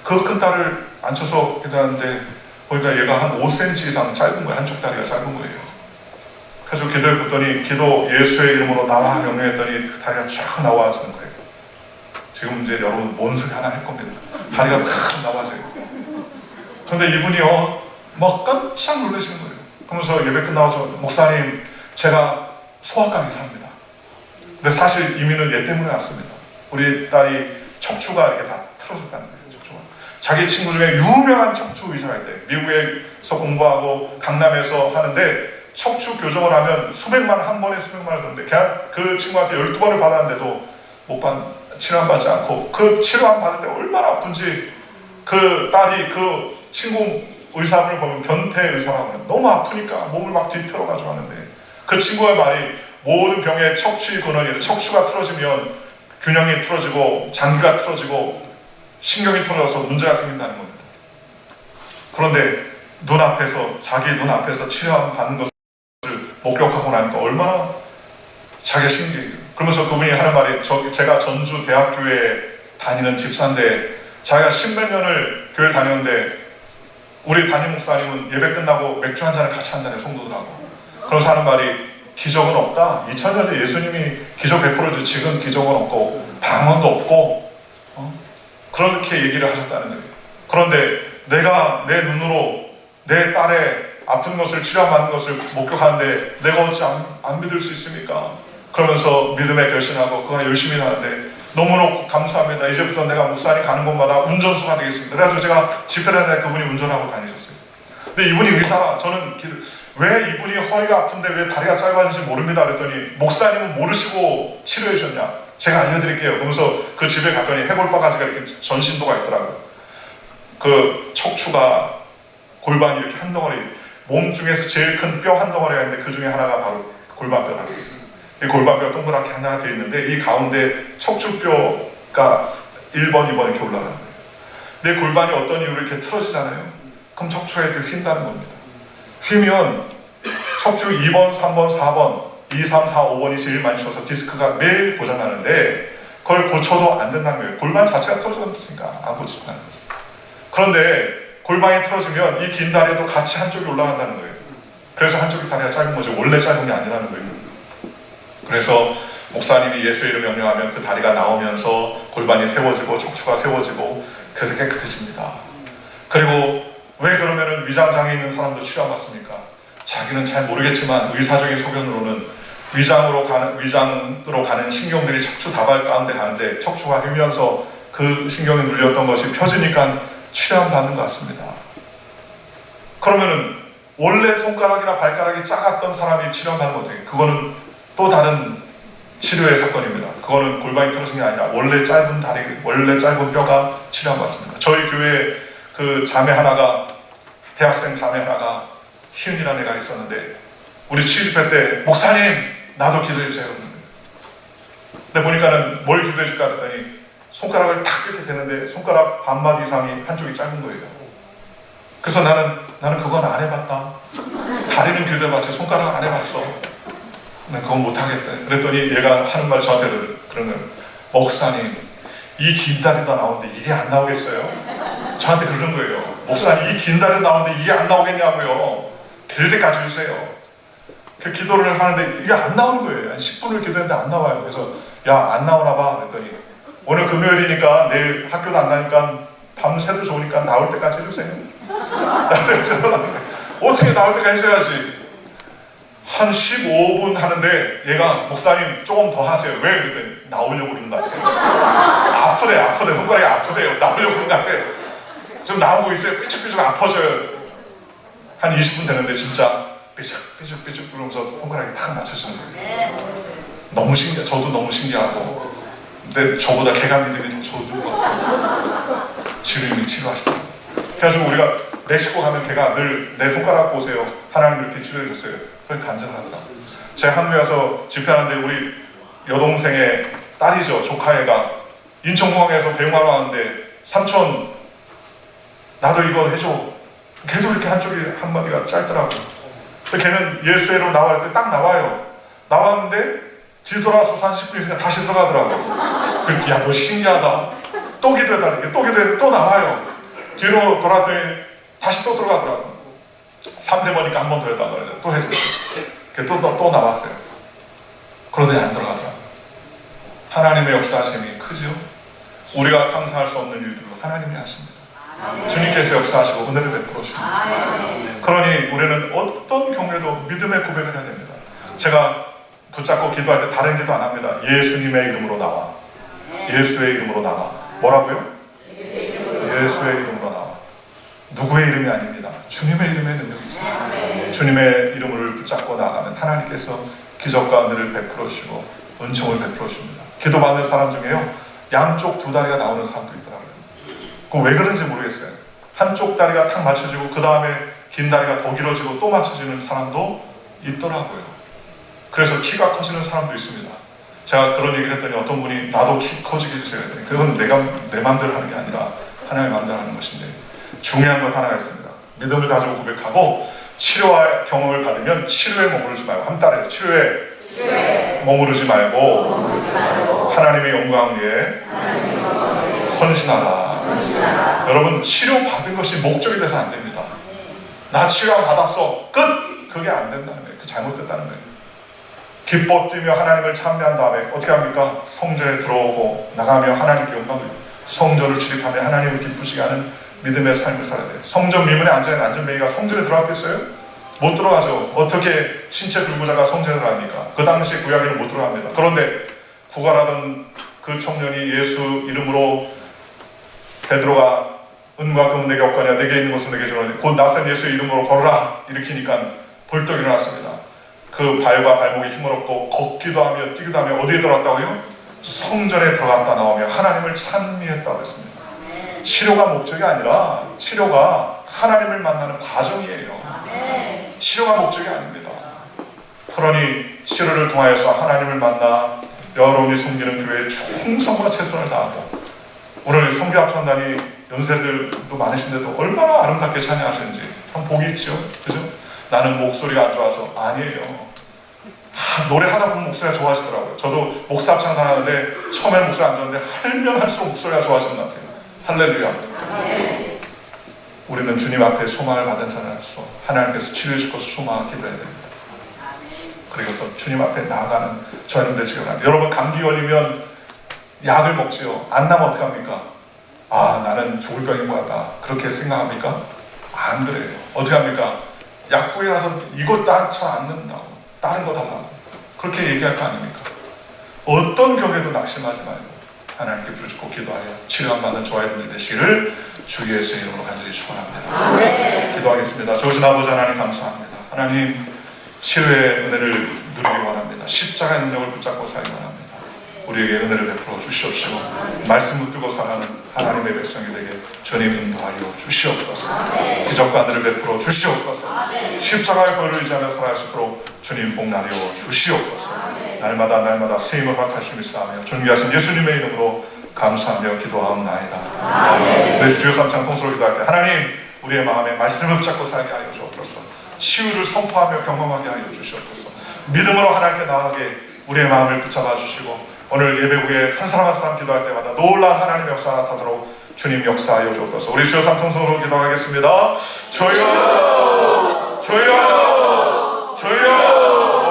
그 큰 딸을 앉혀서 기도하는데 보니까 얘가 한 5cm 이상 짧은 거예요. 한쪽 다리가 짧은 거예요. 그래서 기도해봤더니 기도 예수의 이름으로 나와 명령했더니 그 다리가 쫙 나와지는 거예요. 지금 이제 여러분 뭔 소리 하나 할 겁니다. 다리가 탁 나와져요. 그런데 이분이요 막 깜짝 놀라시는 거예요. 그러면서 예배 끝나서 목사님 제가 소아과 의사입니다. 근데 사실 이민은 얘 때문에 왔습니다. 우리 딸이 척추가 이렇게 다 틀어졌다는 거예요. 척추가. 자기 친구 중에 유명한 척추 의사가 있대요. 미국에서 공부하고 강남에서 하는데 척추 교정을 하면 한 번에 수백만을 드는데 그냥 그 친구한테 12번을 받았는데도 치료받지 않고 그 치료함 받을 때 얼마나 아픈지 그 딸이 그 친구 의사분을 보면 변태 의사라고 해요. 너무 아프니까 몸을 막 뒤틀어가지고 하는데 그 친구의 말이 모든 병의 척추의 근원이 척추가 틀어지면 균형이 틀어지고 장기가 틀어지고 신경이 틀어져서 문제가 생긴다는 겁니다. 그런데 눈앞에서 자기 눈앞에서 치료함 받는 것을 목격하고 나니까 얼마나 자기 신기. 그러면서 그분이 하는 말이 제가 전주 대학교에 다니는 집사인데 자기가 십몇 년을 교회를 다녔는데 우리 담임 목사님은 예배 끝나고 맥주 한 잔을 같이 한다는 성도들하고. 그러면서 하는 말이 기적은 없다. 2000년대 예수님이 기적 100%죠. 지금 기적은 없고 방언도 없고 그렇게 얘기를 하셨다는 거예요. 그런데 내가 내 눈으로 내 딸의 아픈 것을 치료받는 것을 목격하는데 내가 어찌 안 믿을 수 있습니까? 그러면서 믿음에 결심하고 그거 열심히 하는데 너무너무 감사합니다. 이제부터 내가 목사님 가는 곳마다 운전수가 되겠습니다. 그래가지고 제가 집회를 하는데 그분이 운전하고 다니셨어요. 근데 이분이 의사가 저는 왜 이분이 허리가 아픈데 왜 다리가 짧아진지 모릅니다. 그랬더니 목사님은 모르시고 치료해 주셨냐? 제가 알려드릴게요. 그러면서 그 집에 갔더니 해골바가지가 이렇게 전신도가 있더라고요. 그 척추가 골반이 이렇게 한 덩어리 몸 중에서 제일 큰 뼈 한 덩어리가 있는데 그 중에 하나가 바로 골반뼈라고 해요. 이 골반뼈가 동그랗게 하나 되어 있는데 이 가운데 척추뼈가 1번, 2번 이렇게 올라가는 거예요. 내 골반이 어떤 이유로 이렇게 틀어지잖아요. 그럼 척추가 이렇게 휜다는 겁니다. 휘면 척추 2번, 3번, 4번, 2, 3, 4, 5번이 제일 많이 쳐서 디스크가 매일 고장나는데 그걸 고쳐도 안 된다는 거예요. 골반 자체가 틀어졌으니까 안 고친다는 거죠. 그런데 골반이 틀어지면 이 긴 다리도 같이 한쪽이 올라간다는 거예요. 그래서 한쪽이 다리가 짧은 거죠. 원래 짧은 게 아니라는 거예요. 그래서 목사님이 예수의 이름 명령하면 그 다리가 나오면서 골반이 세워지고 척추가 세워지고 그래서 깨끗해집니다. 그리고 왜 그러면은 위장장애 있는 사람도 치료 안 받습니까? 자기는 잘 모르겠지만 의사적인 소견으로는 위장으로 가는 신경들이 척추 다발 가운데 가는데 척추가 휘면서 그 신경이 눌렸던 것이 펴지니까 치료안 받는 것 같습니다. 그러면은 원래 손가락이나 발가락이 작았던 사람이 치료안 받는 거죠. 그거는 또 다른 치료의 사건입니다. 그거는 골반이 틀어진 게 아니라 원래 짧은 다리, 원래 짧은 뼈가 치료안 받습니다. 저희 교회에 그 자매 하나가 대학생 자매 하나가 희은이라는 애가 있었는데 우리 취집회 때 목사님 나도 기도해 주세요. 근데 보니까는 뭘 기도해 줄까 했더니 손가락을 탁 이렇게 대는데 손가락 반마디 이상이 한쪽이 짧은 거예요. 그래서 나는 그건 안 해봤다. 다리는 기도해봤지 손가락은 안 해봤어. 난 그건 못하겠다. 그랬더니 얘가 하는 말이 저한테 그러는 거예요. 목사님 이 긴 다리가 나오는데 이게 안 나오겠어요? 저한테 그러는 거예요. 목사님 이 긴 다리 나오는데 이게 안 나오겠냐고요. 될 때까지 주세요. 그 기도를 하는데 이게 안 나오는 거예요. 한 10분을 기도했는데 안 나와요. 그래서 야 안 나오나 봐. 그랬더니 오늘 금요일이니까 내일 학교도 안 가니까 밤새도 좋으니까 나올 때까지 해주세요. 나올 때까지 해달라는 거예요. 어떻게 나올 때까지 해줘야지. 한 15분 하는데 얘가 목사님 조금 더 하세요. 왜? 그랬더니 나오려고 그러는 것 같아요. 아프대 손가락이 아프대요. 나오려고 그러는 것 같아요. 좀 나오고 있어요. 삐죽삐죽 아파져요. 한 20분 되는데 진짜 삐죽삐죽 그러면서 손가락이 탁 맞춰지는 거예요. 너무 신기해. 저도 너무 신기하고 근데 저보다 걔가 믿음이 더 좋은 것 같아요. 주님이 치료하시더라고요. 그래가지고 우리가 멕시코 가면 걔가 늘 내 손가락 보세요. 하나님 이렇게 치료해 줬어요. 그렇게 간증하더라고요. 제가 한국에 와서 집회하는데 우리 여동생의 딸이죠. 조카애가 인천공항에서 배웅하러 왔는데 삼촌 나도 이거 해줘. 걔도 이렇게 한쪽이 한마디가 짧더라고요. 근데 걔는 예수의 이름 나와 때 딱 나와요. 나왔는데 뒤 돌아와서 30분 있으니까 다시 들어가더라고요. 그렇게 야 너 신기하다. 또 기도해달라니까 또 기도해도 또 나와요. 뒤로 돌아왔더니 다시 또 들어가더라고요. 3세 보니까 한 번 더 해달라고 그러죠. 또 해줬어요. 또 나왔어요. 그러더니 안 들어가더라고요. 하나님의 역사하심이 크죠. 우리가 상상할 수 없는 일들로 하나님이 하십니다. 주님께서 역사하시고 은혜를 베풀어 주십니다. 그러니 우리는 어떤 경우에도 믿음의 고백을 해야 됩니다. 제가 붙잡고 기도할 때 다른 기도 안 합니다. 예수님의 이름으로 나와. 예수의 이름으로 나와. 뭐라고요? 예수의 이름으로 나와. 누구의 이름이 아닙니다. 주님의 이름에 능력이 있습니다. 주님의 이름을 붙잡고 나가면 하나님께서 기적과 은혜를 베풀어 주시고 은총을 베풀어 줍니다. 기도받는 사람 중에요 양쪽 두 다리가 나오는 사람도 있더라고요. 그 왜 그런지 모르겠어요. 한쪽 다리가 탁 맞춰지고 그 다음에 긴 다리가 더 길어지고 또 맞춰지는 사람도 있더라고요. 그래서 키가 커지는 사람도 있습니다. 제가 그런 얘기를 했더니 어떤 분이 나도 키 커지게 해주세요 했더니 그건 내 마음대로 하는 게 아니라 하나님의 마음대로 하는 것인데, 중요한 것 하나가 있습니다. 믿음을 가지고 고백하고 치료와 경험을 받으면 치료에 머무르지 말고, 한 따라요. 치료에 머무르지 말고 하나님의 영광 위에 헌신하라. 여러분, 치료받은 것이 목적이 돼서 안 됩니다. 나 치료 받았어, 끝! 그게 안 된다는 거예요. 그 잘못됐다는 거예요. 기뻐 뛰며 하나님을 찬미한 다음에 어떻게 합니까? 성전에 들어오고 나가며 하나님께 영광을, 성전을 출입하며 하나님을 기쁘시게 하는 믿음의 삶을 살아야 돼요. 성전 미문에 앉아있는 안전뱅이가 성전에 들어갔겠어요? 못 들어가죠. 어떻게 신체 불구자가 성전에 들어갑니까? 그 당시 구약에는 못 들어갑니다. 그런데 구걸하던 그 청년이 예수 이름으로 베드로가 은과 금은 내게 없거니와 내게 있는 것은 내게 주노니 곧 낯선 예수의 이름으로 걸어라 일으키니까 벌떡 일어났습니다. 그 발과 발목이 힘을 얻고 걷기도 하며 뛰기도 하며 어디에 들어갔다고요? 성전에 들어갔다 나오며 하나님을 찬미했다고 했습니다. 치료가 목적이 아니라 치료가 하나님을 만나는 과정이에요. 치료가 목적이 아닙니다. 그러니 치료를 통하여서 하나님을 만나 여러분이 섬기는 교회에 충성과 최선을 다하고, 오늘 성교 합창단이 연세들도 많으신데도 얼마나 아름답게 찬양하시는지 참 복이 있죠. 그죠? 나는 목소리가 안 좋아서 아니에요. 노래하다 보면 목소리가 좋아지더라고요. 저도 목사 합창단 하는데 처음엔 목소리 안 좋았는데 하면 할수록 목소리가 좋아지는 것 같아요. 할렐루야. 우리는 주님 앞에 소망을 받은 자라서 하나님께서 치료해 줄 것을 소망하고 기도해야 됩니다. 그래서 주님 앞에 나아가는 저희는 되시기 바랍니다. 여러분, 감기 걸리면 약을 먹지요. 안 나면 어떻게 합니까? 아, 나는 죽을 병인 것 같다, 그렇게 생각합니까? 안 그래요. 어떻게 합니까? 약국에 가서 이거 나 잘 안 는다고, 다른 거 달라고 그렇게 얘기할 거 아닙니까? 어떤 격에도 낙심하지 말고 하나님께 부르짖고 기도하여 치료함 받는 저와 여러분들 되시기를 주 예수의 이름으로 간절히 축원합니다. 기도하겠습니다. 좋으신 아버지 하나님 감사합니다. 하나님, 치료의 은혜를 누리기 원합니다. 십자가의 능력을 붙잡고 살기 원합니다. 우리에게 은혜를 베풀어 주시옵시고 말씀 붙들고 살아가는 하나님의 백성이 되게 주님 인도하여 주시옵소서. 기적과 은혜를 베풀어 주시옵소서. 십자가의 보혈을 의지하며 살아갈 수 있도록 주님 복나려 주시옵소서. 날마다 날마다 쓰임을 허락하심을 쌓으며 존귀하신 예수님의 이름으로 감사하며 기도하옵나이다. 우리 주여 삼창 통수로 기도할 때 하나님, 우리의 마음에 말씀을 붙잡고 살게 하여 주옵소서. 치유를 선포하며 경험하게 하여 주시옵소서. 믿음으로 하나님께 나아가게 우리의 마음을 붙잡아 주시고, 오늘 예배 후에 한 사람 한 사람 기도할 때마다 놀라운 하나님의 역사가 나타나도록 주님 역사하여 주옵소서. 우리 주여 삼통성으로 기도하겠습니다. 주여, 주여, 주여.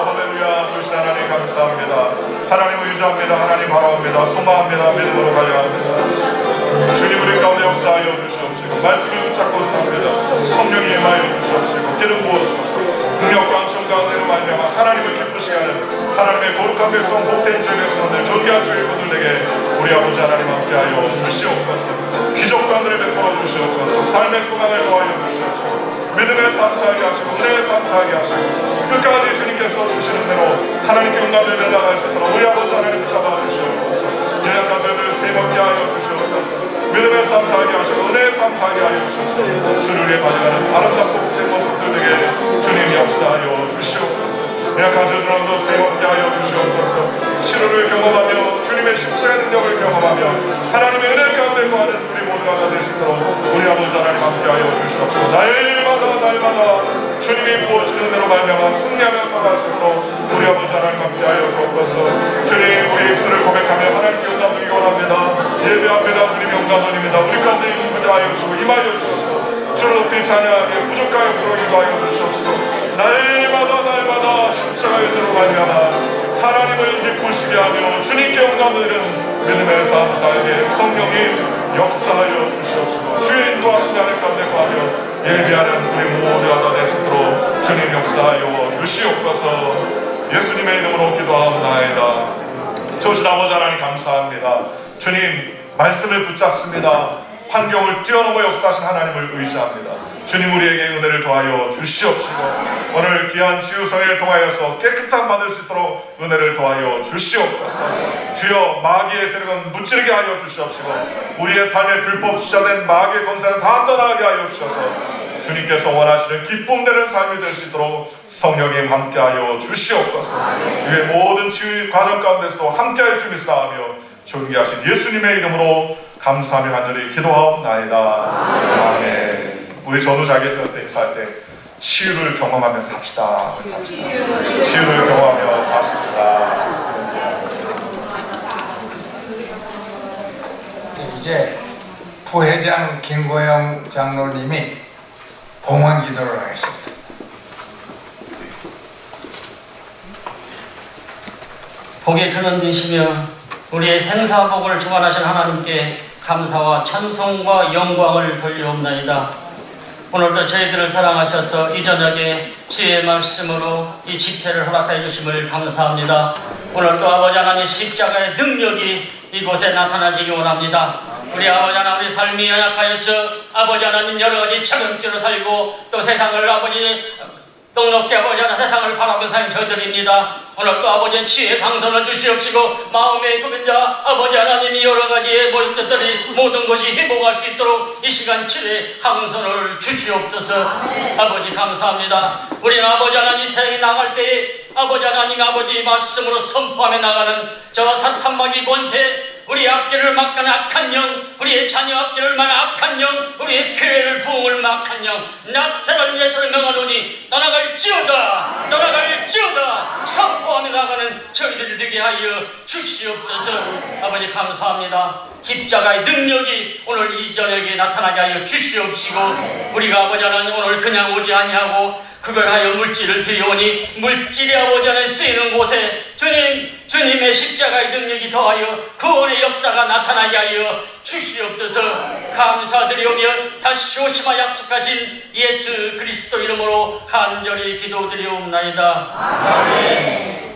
할렐루야. 주신 하나님 감사합니다. 하나님을 유지합니다. 하나님 바라옵니다. 소망합니다. 믿음으로 달려갑니다. 주님 우리 가운데 역사하여 주시옵시고 말씀을 붙잡고 삽니다. 성령이 임하여 주시옵시고 기름 부어주시옵시고 능력과 은총 가운데로 말미암아 하나님을 기쁘시게 하는 하나님의 거룩한 백성, 복된 주의 백성들, 존귀한 주의 분들에게 우리 아버지 하나님 함께하여 주시옵소서. 기적과 은혜를 베풀어 주시옵소서. 삶의 소망을 더하여 주시옵소서. 믿음의 삶 살게 하시고 은혜의 삶 살게 하시고 끝까지 주님께서 주시는 대로 하나님께 영광을 내려갈 수 있도록 우리 아버지 하나님 붙잡아 주시옵소서. 이날까지 저희들 세먹게 하여 주시옵소서. 믿음의 삶 살게 하시고 은혜의 삶 살게 하여 주시옵소서. 주를 위해 달려가는 아름답고 복된 모습들에게 주님 역사하여 주시옵소서. 이날까지 저희들도 세먹게 하여 주시옵소서. 치료를 경험하며 주님의 십자가의 능력을 경험하며 하나님의 은혜 가운데 거하는 우리 모두가 될 수 있도록 우리 아버지 하나님 함께하여 주시옵소서. 날마다 주님이 부어주시는 대로 말미암아 승리하며 살아갈 수 있도록 우리 아버지 하나님 함께하여 주옵소서. 주님, 우리 입술을 고백하며 하나님께 영광 드리기 원합니다. 예배합니다. 주님 영광 드립니다. 우리 가운데 임하여 주시고 임하여 주셔서 주를 높이 찬양하게 부족하여 없도록 인도하여 주시옵시고 날마다 십자가의 은혜로 말미암아 하나님을 기쁘시게 하며 주님께 영광 드리는 믿음의 삶 살게 성령님 역사하여 주시옵시고 주의 인도하신 자들 가운데 거하며 예비하는 우리 모두가 다 될 수 있도록 주님 역사하여 주시옵소서. 예수님의 이름으로 기도하옵나이다. 좋으신 아버지 하나님 감사합니다. 주님 말씀을 붙잡습니다. 환경을 뛰어넘어 역사하신 하나님을 의지합니다. 주님 우리에게 은혜를 더하여 주시옵시고 오늘 귀한 치유성회를 통하여서 깨끗함 받을 수 있도록 은혜를 더하여 주시옵소서. 주여 마귀의 세력은 무찌르게 하여 주시옵시고 우리의 삶에 불법 주자된 마귀의 권세는 다 떠나게 하여 주셔서 주님께서 원하시는 기쁨 되는 삶이 될 수 있도록 성령님 함께하여 주시옵소서. 이의 모든 치유 과정 가운데서도 함께하여 주님 쌓으며 존귀하신 예수님의 이름으로 감사하며 간절히 기도하옵나이다. 아멘. 우리 전후 자기들 때 인사할 때 치유를 경험하며 삽시다. 치유를 경험하며 사십시다. 이제 부회장 김고영 장로님이 봉헌 기도를 하겠습니다. 복의 근원 되시며 우리의 생사복을 주관하신 하나님께 감사와 찬송과 영광을 돌려옵나이다. 오늘도 저희들을 사랑하셔서 이 저녁에 주의 말씀으로 이 집회를 허락해 주심을 감사합니다. 오늘도 아버지 하나님 십자가의 능력이 이곳에 나타나지기 원합니다. 우리 아버지 하나님 우리 삶이 연약하여서 아버지 하나님 여러가지 차근처럼 살고 또 세상을 아버지 넉넉히 아버지 하나님 세상을 바라보는 사람 저희들입니다. 오늘 또 아버지는 치유의 방선을 주시옵시고 마음의 고민자 아버지 하나님이 여러가지의 모든 뜻들이 모든 것이 회복할 수 있도록 이 시간 치유의 방선을 주시옵소서. 아버지 감사합니다. 우리는 아버지 하나님 세상에 나갈 때에 아버지 하나님 아버지 말씀으로 선포하며 나가는 저 사탄마귀 권세 우리 앞길을 막는 악한 영, 우리의 자녀 앞길을 막는 악한 영, 우리의 교회를 부흥을 막한 영, 나사렛 예수를 명하노니 떠나갈지어다, 떠나갈지어다 선포하며 나가는 저희들 되게 하여 주시옵소서. 아버지 감사합니다. 십자가의 능력이 오늘 이 저녁에 나타나게 하여 주시옵시고 우리가 아버지 하나님 오늘 그냥 오지 아니하고 구별하여 물질을 드리오니 물질이 아버지 하나님 쓰이는 곳에 주님의 십자가의 능력이 더하여 구원의 역사가 나타나게 하여 주시옵소서. 감사드리오며 다시 오시마 약속하신 예수 그리스도 이름으로 간절히 기도드리옵나이다. 아멘.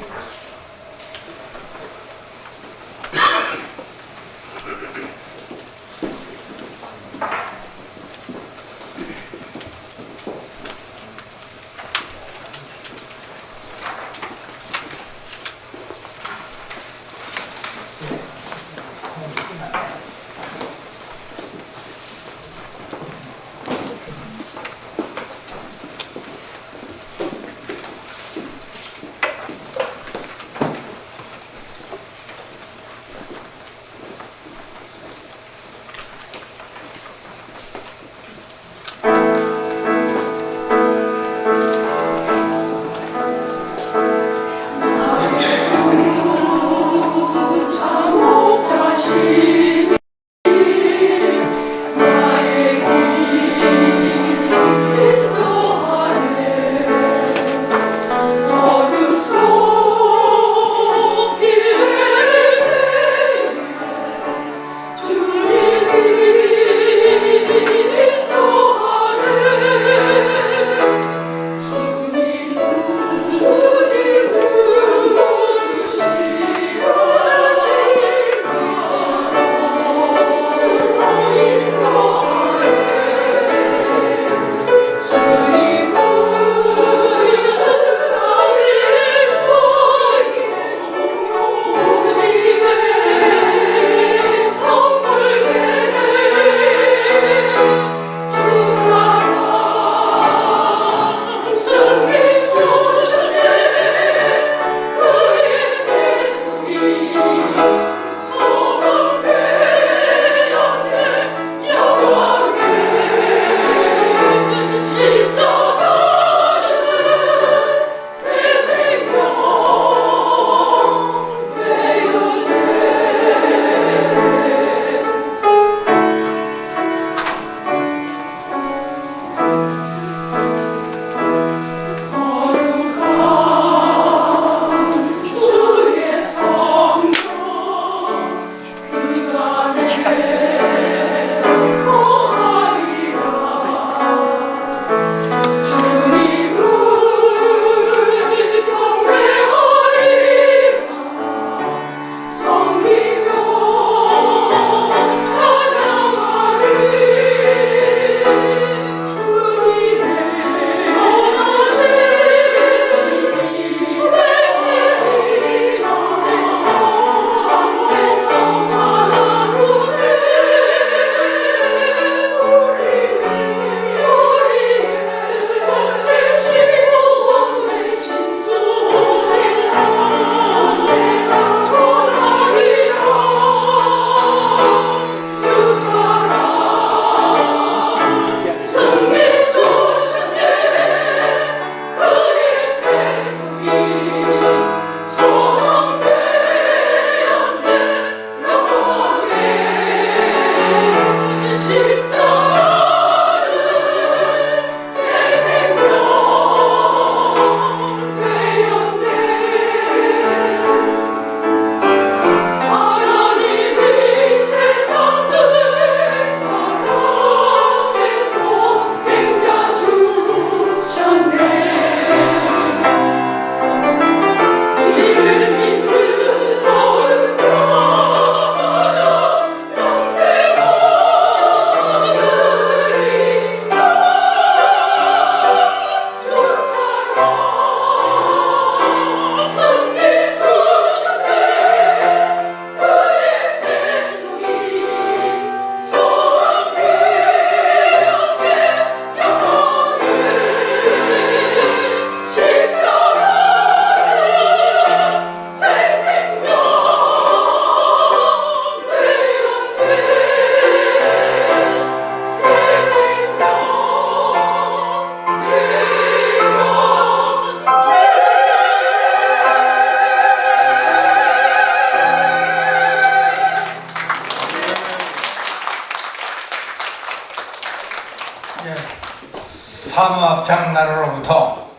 합창나로로부터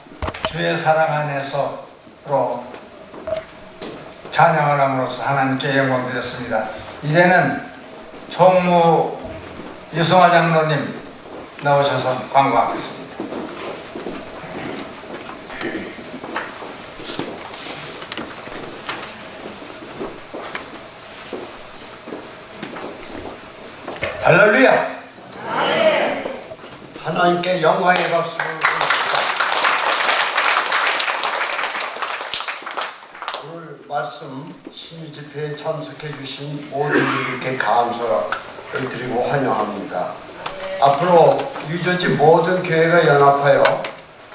주의 사랑 안에서로 찬양을 함으로써 하나님께 영광 드렸습니다. 이제는 총무 유승화 장로님 나오셔서 광고하겠습니다. 할렐루야! 하나님께 영광의 박수를 드립니다. 오늘 말씀 신유 집회에 참석해 주신 모든 분들께 감사를 드리고 환영합니다. 앞으로 유저지 모든 교회가 연합하여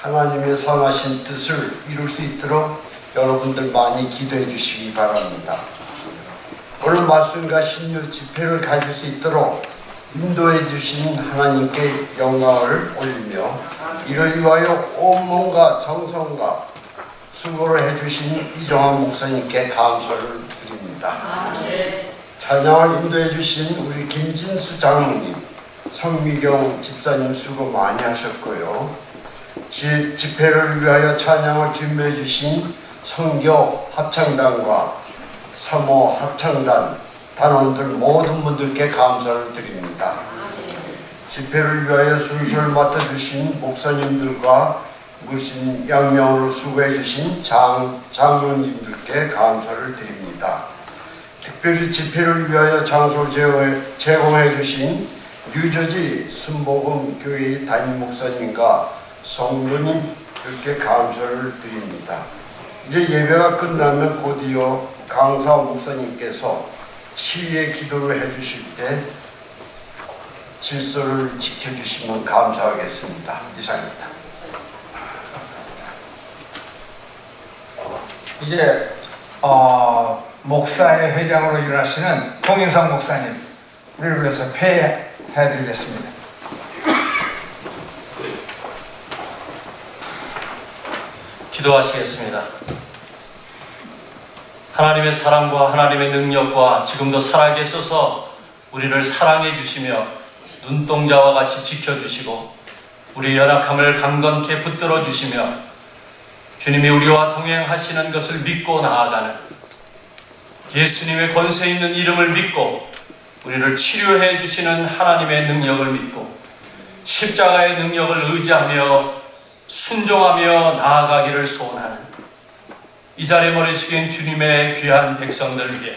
하나님의 선하신 뜻을 이룰 수 있도록 여러분들 많이 기도해 주시기 바랍니다. 오늘 말씀과 신유 집회를 가질 수 있도록 인도해 주신 하나님께 영광을 올리며 이를 위하여 온 몸과 정성과 수고를 해 주신 이정환 목사님께 감사를 드립니다. 찬양을 인도해 주신 우리 김진수 장로님, 성미경 집사님 수고 많이 하셨고요. 집회를 위하여 찬양을 준비해 주신 성교 합창단과 사모 합창단 단원들 모든 분들께 감사를 드립니다. 집회를 위하여 순서를 맡아주신 목사님들과 무신 양명으로 수고해 주신 장로님들께 감사를 드립니다. 특별히 집회를 위하여 장소를 제공해 주신 뉴저지 순복음 교회의 담임 목사님과 성도님들께 감사를 드립니다. 이제 예배가 끝나면 곧이어 강사 목사님께서 치유의 기도를 해주실 때 질서를 지켜주시면 감사하겠습니다. 이상입니다. 이제 목사의 회장으로 일하시는 홍인성 목사님, 우리를 위해서 폐해드리겠습니다. 기도하시겠습니다. 하나님의 사랑과 하나님의 능력과 지금도 살아계셔서 우리를 사랑해 주시며 눈동자와 같이 지켜주시고 우리 연약함을 강건케 붙들어 주시며 주님이 우리와 동행하시는 것을 믿고 나아가는 예수님의 권세 있는 이름을 믿고 우리를 치료해 주시는 하나님의 능력을 믿고 십자가의 능력을 의지하며 순종하며 나아가기를 소원하는 이 자리에 머리 숙인 주님의 귀한 백성들 위해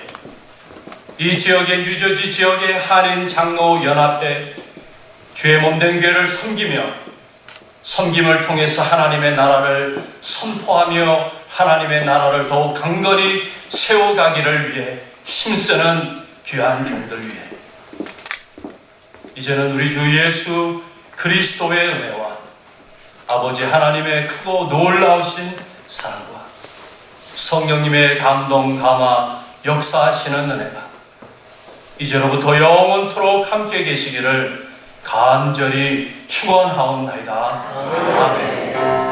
이 지역의 뉴저지 지역의 한인 장로 연합회 주의 몸된 교회를 섬기며 섬김을 통해서 하나님의 나라를 선포하며 하나님의 나라를 더욱 강건히 세워가기를 위해 힘쓰는 귀한 종들 위해 이제는 우리 주 예수 그리스도의 은혜와 아버지 하나님의 크고 놀라우신 사랑과 성령님의 감동 감화 역사하시는 은혜가 이제로부터 영원토록 함께 계시기를 간절히 축원하옵나이다. 아멘.